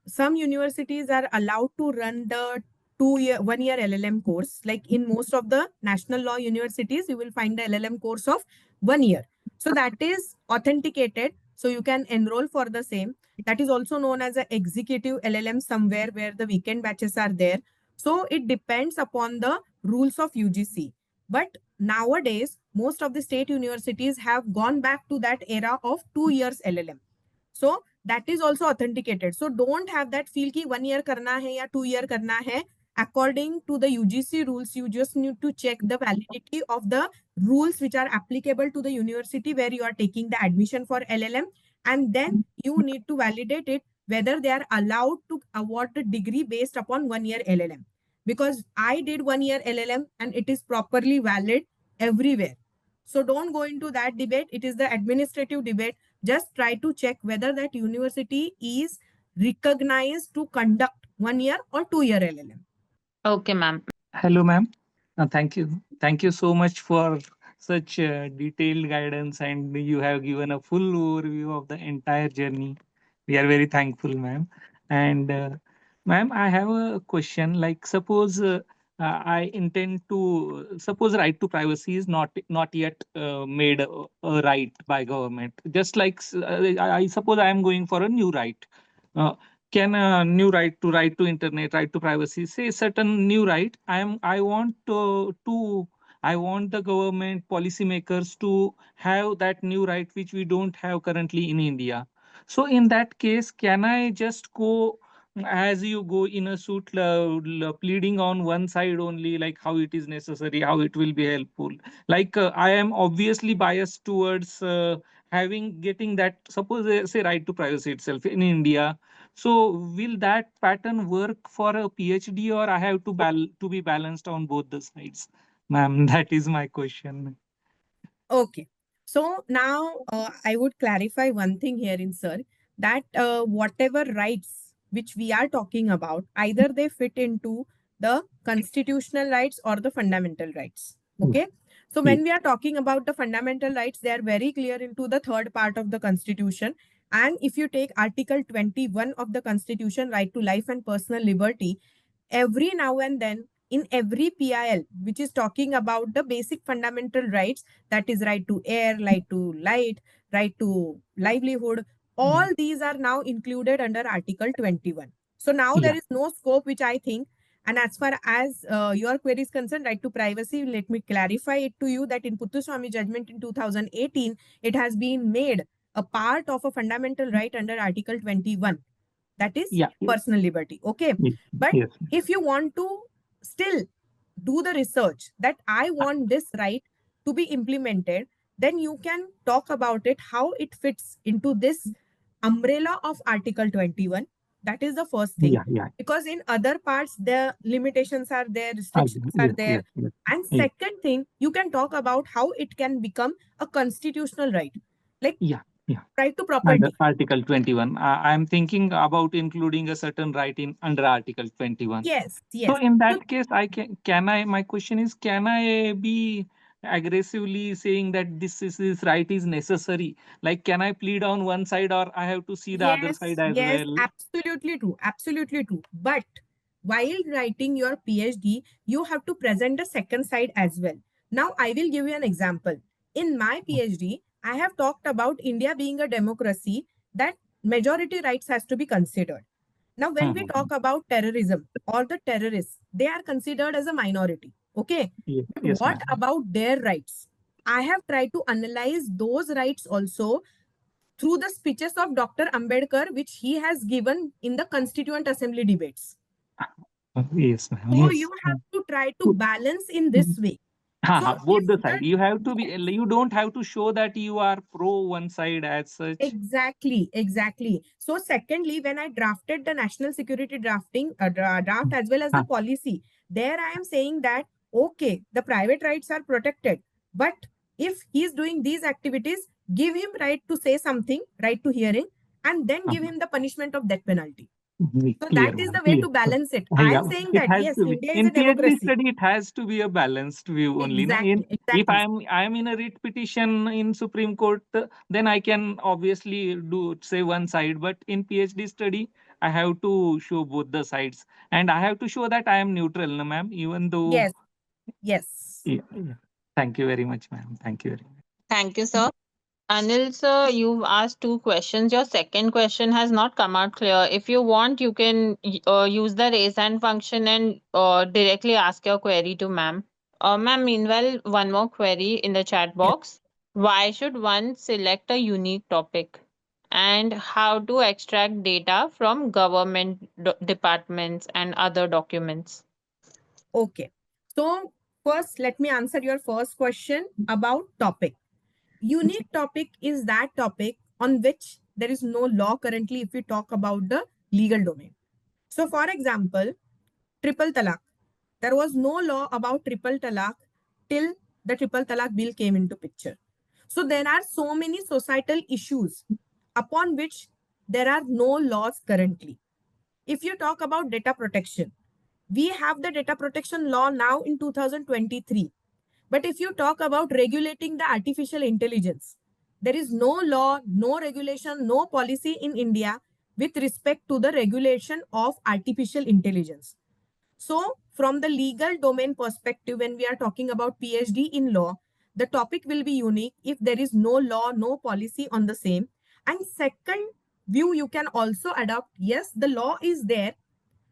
some universities are allowed to run the 1 year LLM course. Like in most of the national law universities, you will find the LLM course of 1 year. So that is authenticated. So you can enroll for the same. That is also known as an executive LLM somewhere where the weekend batches are there. So it depends upon the rules of UGC. But nowadays, most of the state universities have gone back to that era of 2 years LLM. So that is also authenticated. So don't have that feel ki 1 year karna hai ya 2 year karna hai. According to the UGC rules, you just need to check the validity of the rules which are applicable to the university where you are taking the admission for LLM. And then you need to validate it whether they are allowed to award the degree based upon 1 year LLM. Because I did 1 year LLM and it is properly valid everywhere. So don't go into that debate. It is the administrative debate. Just try to check whether that university is recognized to conduct 1 year or 2 year LLM. Okay, ma'am. Hello, ma'am. Thank you. Thank you so much for such detailed guidance, and you have given a full overview of the entire journey. We are very thankful, ma'am. And ma'am, I have a question. Like, suppose I intend to suppose right to privacy is not yet made a right by government. Just like I suppose I am going for a new right. Uh, can a new right to internet, right to privacy, say certain new right, I want I want the government policymakers to have that new right which we don't have currently in India. So in that case, can I just go as you go in a suit pleading on one side only, like how it is necessary, how it will be helpful? Like I am obviously biased towards having getting that, suppose say right to privacy itself in India. So will that pattern work for a PhD, or I have to to be balanced on both the sides, ma'am? That is my question. Okay. So now I would clarify one thing here in sir that whatever rights which we are talking about, either they fit into the constitutional rights or the fundamental rights. Okay. So when we are talking about the fundamental rights, they are very clear into the third part of the constitution. And if you take Article 21 of the constitution, right to life and personal liberty, every now and then in every PIL, which is talking about the basic fundamental rights, that is right to air, right to light, right to livelihood, all these are now included under Article 21. So now there is no scope, which I think, and as far as your query is concerned, right to privacy, let me clarify it to you that in Puttaswamy judgment in 2018, it has been made a part of a fundamental right under Article 21. that is Yeah. personal liberty. Okay. Yes. But Yes. if you want to still do the research that I want this right to be implemented, then you can talk about it, how it fits into this umbrella of Article 21. That is the first thing. Yeah. Yeah. Because in other parts, the limitations are there, restrictions are Yes. there. Yes. Yes. And Yeah. second thing, you can talk about how it can become a constitutional right, like Yeah. Yeah. right to Under property. Article 21, I'm thinking about including a certain right in under Article 21. Yes, So yes. in So that case, can I? My question is, can I be aggressively saying that this right is necessary? Like, can I plead on one side, or I have to see the other side yes, as yes, well? absolutely true. Absolutely true. But while writing your PhD, you have to present the second side as well. Now, I will give you an example. In my PhD, I have talked about India being a democracy, that majority rights has to be considered. Now, when we Mhm. talk about terrorism or the terrorists, they are considered as a minority. Okay. Yes, But yes, what ma'am. about their rights? I have tried to analyze those rights also through the speeches of Dr. Ambedkar, which he has given in the Constituent Assembly debates. Yes, ma'am. So you Yes. have to try to balance in this way. Ha, So ha, if both the the side. You have to be. yes, You don't have to show that you are pro one side as such. exactly, exactly. So secondly, when I drafted the national security draft as well as the Ha, policy, there I am saying that okay, the private rights are protected, but if he is doing these activities, give him right to say something, right to hearing, and then ha. give him the punishment of death penalty. So that Clear, is ma'am. the way Clear. to balance it. I Yeah, am saying it that has yes, to be India is a in PhD democracy. study. It has to be a balanced view only. Na? In Exactly, if exactly. I'm in a writ petition in Supreme Court, then I can obviously do say one side. But in PhD study, I have to show both the sides, and I have to show that I am neutral, na, ma'am. Even though, Yes, yes. yeah, yeah. Thank you very much, ma'am. Thank you very much. Thank you, sir. Anil, sir, you've asked two questions. Your second question has not come out clear. If you want, you can use the raise hand function and directly ask your query to ma'am. Ma'am, meanwhile, one more query in the chat Yes. box. Why should one select a unique topic? And how to extract data from government departments and other documents? Okay. So first, let me answer your first question about topic. Unique topic is that topic on which there is no law currently if we talk about the legal domain. So for example, triple talaq. There was no law about triple talaq till the triple talaq bill came into picture. So there are so many societal issues upon which there are no laws currently. If you talk about data protection, we have the data protection law now in 2023. But if you talk about regulating the artificial intelligence, there is no law, no regulation, no policy in India with respect to the regulation of artificial intelligence. So, from the legal domain perspective, when we are talking about PhD in law, the topic will be unique if there is no law, no policy on the same. And second view, you can also adopt yes, the law is there,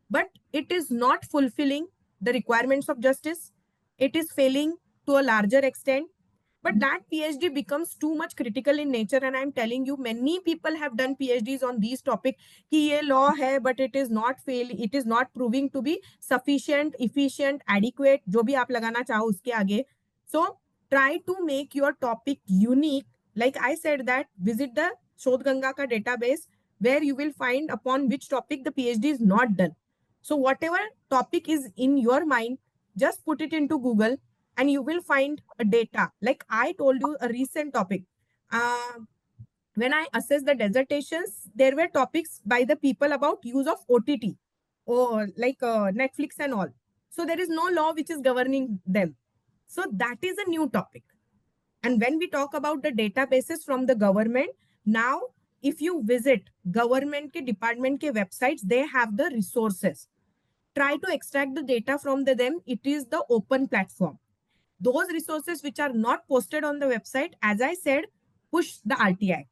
but it is not fulfilling the requirements of justice. It is failing to a larger extent. But that PhD becomes too much critical in nature. And I'm telling you, many people have done PhDs on these topics. कि ये law है, but it is not fail, it is not proving to be sufficient, efficient, adequate. जो भी आप लगाना चाहो उसके आगे. So try to make your topic unique. Like I said that visit the Shodh Ganga ka database where you will find upon which topic the PhD is not done. So whatever topic is in your mind, just put it into Google and you will find a data. Like I told you a recent topic. Uh, when I assessed the dissertations, there were topics by the people about use of OTT or like Netflix and all. So there is no law which is governing them. So that is a new topic. And when we talk about the databases from the government, now if you visit government ke department ke websites, they have the resources. Try to extract the data from them. It is the open platform. Those resources which are not posted on the website, as I said, push the RTI.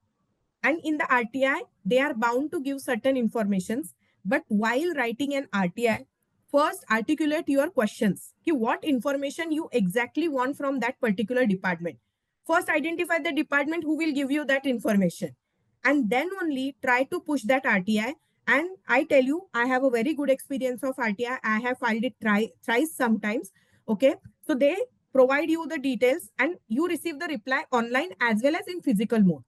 And in the RTI, they are bound to give certain informations. But while writing an RTI, first articulate your questions. What information you exactly want from that particular department. First identify the department who will give you that information. And then only try to push that RTI And I tell you, I have a very good experience of RTI. I have filed it thrice sometimes. Okay. So they provide you the details and you receive the reply online as well as in physical mode.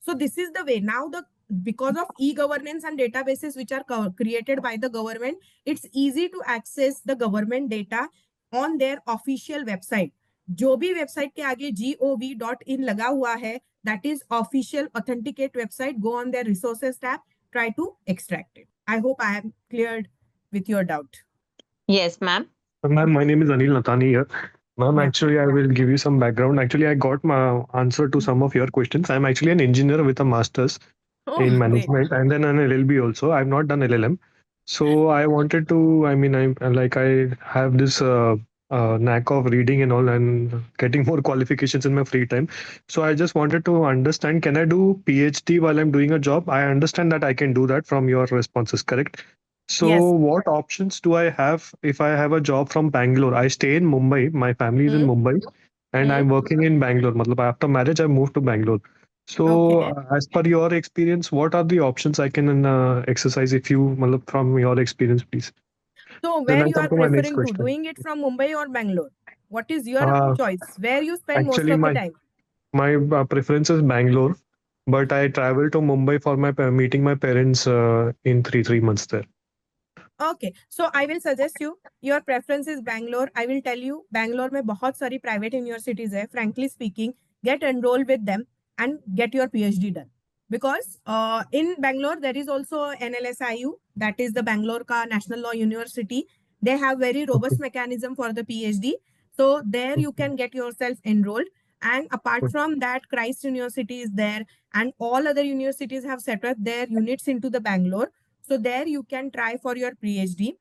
So this is the way. Now the because of e-governance and databases which are created by the government, it's easy to access the government data on their official website. जो भी website के आगे gov.in लगा हुआ है, that is official authenticate website. Go on their resources tab, try to extract it. I hope I am cleared with your doubt. Yes, ma'am. Ma'am, my name is Anil Nathani here. Ma'am, Yeah. actually, I will give you some background. Actually, I got my answer to some of your questions. I'm actually an engineer with a master's Oh, in great. management and then an LLB also. I've not done LLM. So I wanted to, I mean, I have this knack of reading and all and getting more qualifications in my free time. So I just wanted to understand, can I do PhD while I'm doing a job? I understand that I can do that from your responses, correct? So Yes. what options do I have if I have a job from Bangalore? I stay in Mumbai. My family is in Hmm. Mumbai and Hmm. I'm working in Bangalore. Matlab, after marriage, I moved to Bangalore. So, Okay. as per your experience, what are the options I can exercise if you, matlab, from your experience, please? So Then where I you come are to my next preferring to question. doing it from Mumbai or Bangalore? What is your Uh, choice? Where you spend most Actually, of the my time? my preference is Bangalore, but I travel to Mumbai for my meeting my parents in three months there. Okay, so I will suggest you. Your preference is Bangalore. I will tell you, Bangalore में बहुत सारी private universities है. Frankly speaking, get enrolled with them and get your PhD done. Because in Bangalore there is also NLSIU, that is the Bangalore ka National Law University. They have very Okay. robust mechanism for the PhD. So there you Okay. can get yourself enrolled. And apart from that, Christ University is there, and all other universities have set up their units into the Bangalore. So there you can try for your PhD.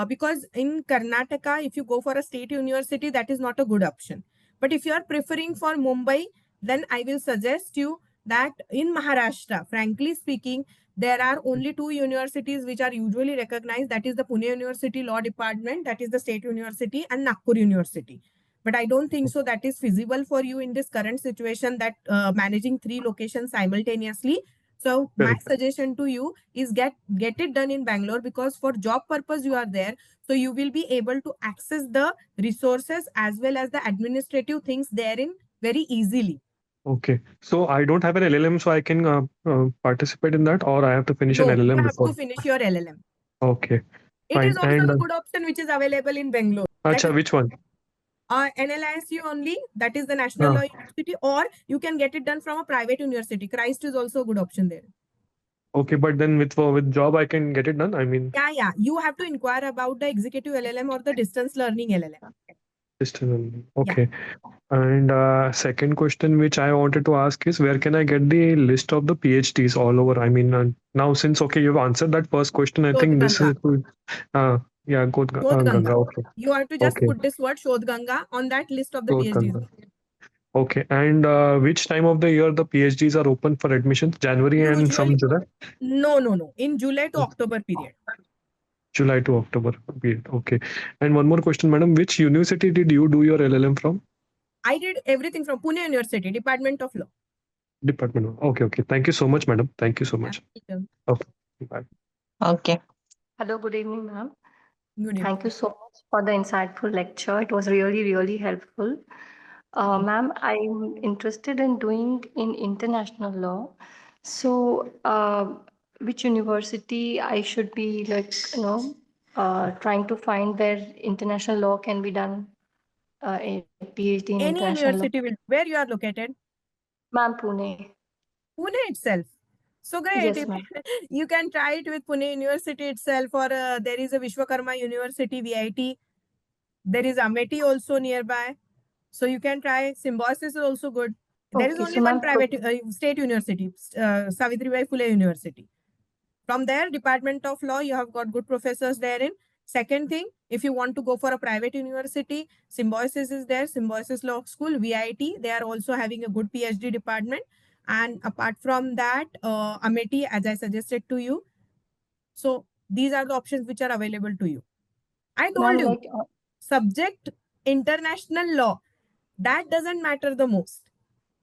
Because in Karnataka, if you go for a state university, that is not a good option. But if you are preferring for Mumbai, then I will suggest you that in Maharashtra, frankly speaking, there are only two universities which are usually recognized. That is the Pune University Law Department, that is the state university, and Nagpur University. But I don't think so that is feasible for you in this current situation, that managing three locations simultaneously. So my Correct. suggestion to you is get it done in Bangalore, because for job purpose you are there. So you will be able to access the resources as well as the administrative things therein very easily. Okay. So I don't have an LLM, so I can participate in that, or I have to finish an No, you LLM have to before. finish your LLM. Okay. It is Fine. also And the good option which is available in Bangalore. That acha, is which one? NLISU only, that is the National Uh, Law University, or you can get it done from a private university. Christ is also a good option there. okay, but then with job I can get it done. I mean, Yeah. You have to inquire about the executive LLM or the distance learning LLM. just Yeah. okay. And second question which I wanted to ask is where can I get the list of the PhDs all over? I mean, now since okay, you've answered that first question, I Shodh think this Ganga. is yeah, good Shodh Ganga. Ganga. Okay, You have to just okay, put this word Shodh Ganga on that list of the good PhDs. Ganga. Okay, and which time of the year the PhDs are open for admissions? January and some Usually, July? no. In July to October period. July to October period. Okay. And one more question, madam. Which university did you do your LLM from? I did everything from Pune University, Department of Law. Department. Okay, okay. Thank you so much, madam. Thank you so Yeah. much. Okay. Bye. Okay. Hello, good evening, ma'am. Good evening. Thank you so much for the insightful lecture. It was really, really helpful. Ma'am, I'm interested in doing in international law. So, which university I should be trying to find where international law can be done, a PhD in Any international law? university will, where you are located? Ma'am, Pune. Pune itself. So great. Yes, ma'am. You can try it with Pune University itself, or there is a Vishwakarma University, VIT. There is Amity also nearby. So you can try. Symbiosis is also good. There is Okay, only so one ma'am, private state university, Savitribai Phule University. From there, Department of Law, you have got good professors therein. Second thing, if you want to go for a private university, Symbiosis is there, Symbiosis Law School, VIT. They are also having a good PhD department. And apart from that, Amity, as I suggested to you. So these are the options which are available to you. I told ma'am, you, subject international law, that doesn't matter the most.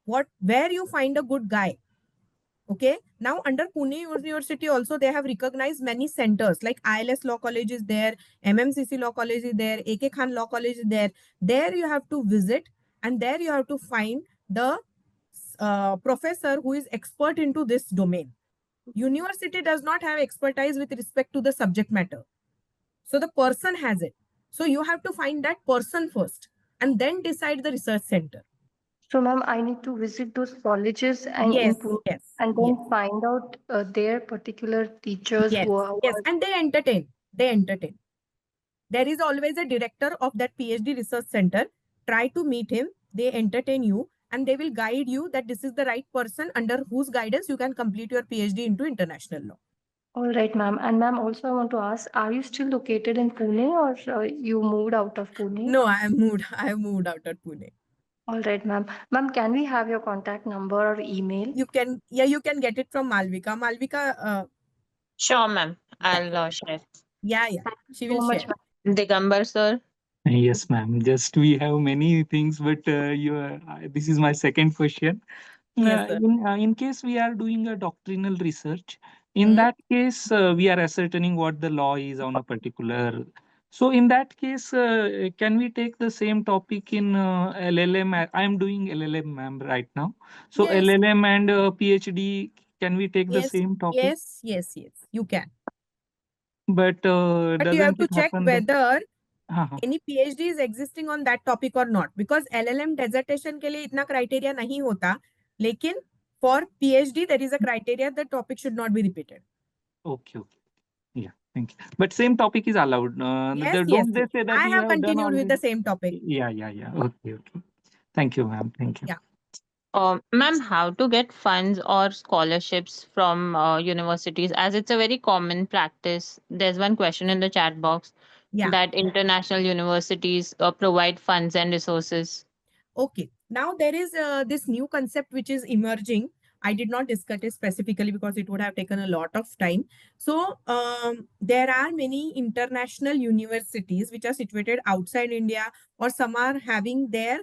Where you find a good guy. Okay. Now under Pune University also, they have recognized many centers like ILS Law College is there, MMCC Law College is there, AK Khan Law College is there. There you have to visit and there you have to find the professor who is expert into this domain. University does not have expertise with respect to the subject matter. So the person has it. So you have to find that person first and then decide the research center. So, ma'am, I need to visit those colleges and in Yes, Pune yes, and yes, then find out their particular teachers yes, who yes. are. And they entertain. They entertain. There is always a director of that PhD research center. Try to meet him. They entertain you and they will guide you that this is the right person under whose guidance you can complete your PhD into international law. All right, ma'am. And ma'am, also I want to ask, are you still located in Pune or you moved out of Pune? No, I have moved. I have moved out of Pune. All right, ma'am. Ma'am, can we have your contact number or email? You can, yeah, you can get it from Malvika. Malvika, Sure, ma'am. yeah, I'll share. yeah. Thank you She will so much, share. ma'am. Digambar, sir. Yes, ma'am. Just we have many things, but this is my second question. Yes, sir. In case we are doing a doctrinal research, in Hmm? that case, we are ascertaining what the law is on a particular. So, in that case, can we take the same topic in LLM? I am doing LLM, ma'am, right now. So, Yes, LLM and PhD, can we take the yes, same topic? yes, yes, yes. You can. But But you have doesn't to it check happen that? whether हाँ, any PhD is existing on that topic or not. Because LLM dissertation के लिए इतना criteria नहीं होता. लेकिन for PhD, there is a criteria that topic should not be repeated. okay, okay. Yeah, thank you. But same topic is allowed. Yes, yes, Don't they yes. say that I you have have done continued with the already? same topic. Yeah, yeah, yeah. Okay, okay. Thank you, ma'am. Thank you. Yeah, Ma'am, how to get funds or scholarships from universities? As it's a very common practice. There's one question in the chat box yeah. that international universities provide funds and resources. Okay. Now there is this new concept which is emerging. I did not discuss it specifically because it would have taken a lot of time. So there are many international universities which are situated outside India, or some are having their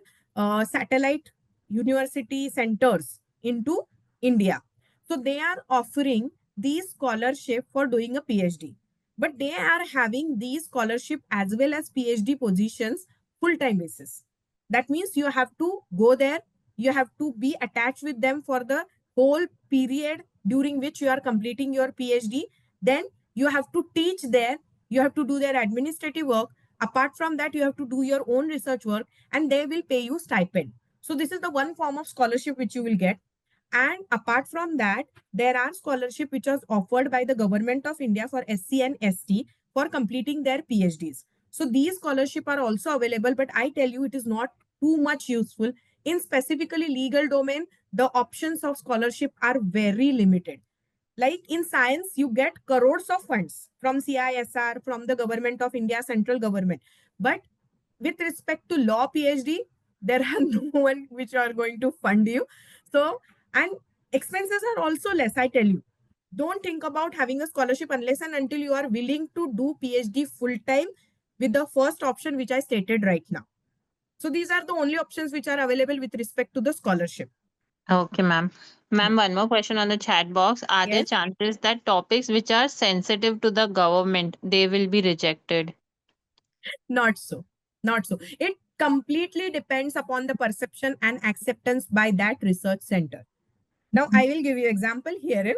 satellite university centers into India. So they are offering these scholarship for doing a PhD, but they are having these scholarship as well as PhD positions full time basis. That means you have to go there, you have to be attached with them for the whole period during which you are completing your PhD. Then you have to teach there, you have to do their administrative work. Apart from that, you have to do your own research work and they will pay you stipend. So this is the one form of scholarship which you will get. And apart from that, there are scholarship which was offered by the government of India for SC and ST for completing their PhDs. So these scholarship are also available, but I tell you, it is not too much useful. In specifically legal domain, the options of scholarship are very limited. Like in science, you get crores of funds from CISR, from the government of India, central government. But with respect to law PhD, there are no one which are going to fund you. So, and expenses are also less, I tell you. Don't think about having a scholarship unless and until you are willing to do PhD full time with the first option which I stated right now. So these are the only options which are available with respect to the scholarship. Okay, ma'am. Ma'am, one more question on the chat box. Are there Yes, chances that topics which are sensitive to the government, they will be rejected? not so. Not so. It completely depends upon the perception and acceptance by that research center. Now, I will give you example herein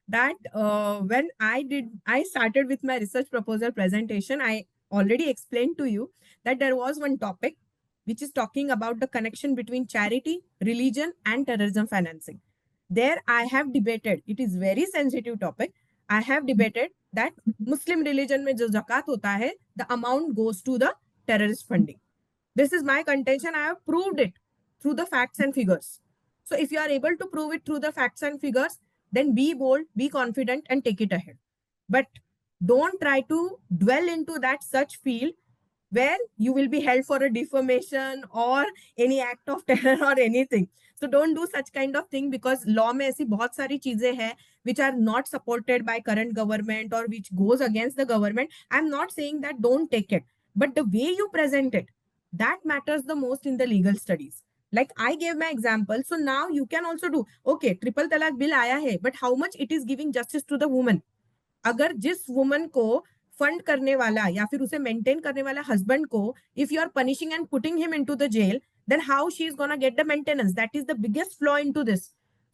that when I started with my research proposal presentation, I already explained to you that there was one topic which is talking about the connection between charity, religion, and terrorism financing. There, I have debated. It is very sensitive topic. I have debated that Muslim religion में जो zakat होता है, the amount goes to the terrorist funding. This is my contention. I have proved it through the facts and figures. So if you are able to prove it through the facts and figures, then be bold, be confident, and take it ahead. But don't try to dwell into that such field where you will be held for a defamation or any act of terror or anything. So don't do such kind of thing because law में ऐसी बहुत सारी चीजें हैं which are not supported by current government or which goes against the government. I'm not saying that don't take it, but the way you present it, that matters the most in the legal studies. Like I gave my example, so now you can also do. Okay, triple talaq bill आया है, but how much it is giving justice to the woman? अगर जिस woman को fund करने वाला या फिर उसे मेंटेन करने वाला हस्बैंड को, if you are punishing and putting him into the jail, then how she is going to get the maintenance? That is the biggest flaw into this.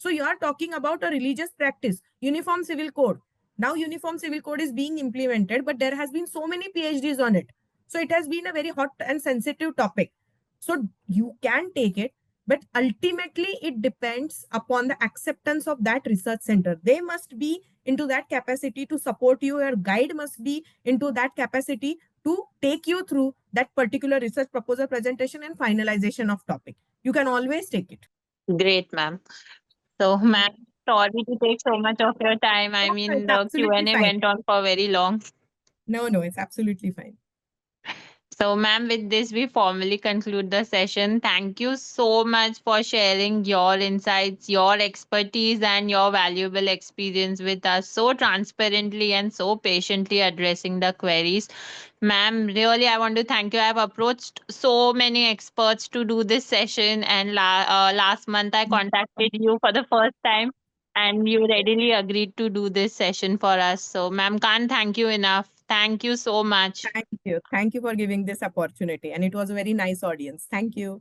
So you are talking about a religious practice, uniform civil code. Now uniform civil code is being implemented, but there has been so many PhDs on it, so it has been a very hot and sensitive topic. So you can take it, but ultimately it depends upon the acceptance of that research center. They must be into that capacity to support you. Your guide must be into that capacity to take you through that particular research proposal presentation and finalization of topic. You can always take it. Great, ma'am. So, ma'am, sorry to take so much of your time. I No, it's mean, the absolutely Q&A fine. went on for very long. No, it's absolutely fine. So, ma'am, with this, we formally conclude the session. Thank you so much for sharing your insights, your expertise, and your valuable experience with us so transparently and so patiently addressing the queries. Ma'am, really, I want to thank you. I've approached so many experts to do this session, and last month I contacted you for the first time, and you readily agreed to do this session for us. So, ma'am, can't thank you enough. Thank you so much. Thank you. Thank you for giving this opportunity. And it was a very nice audience. Thank you.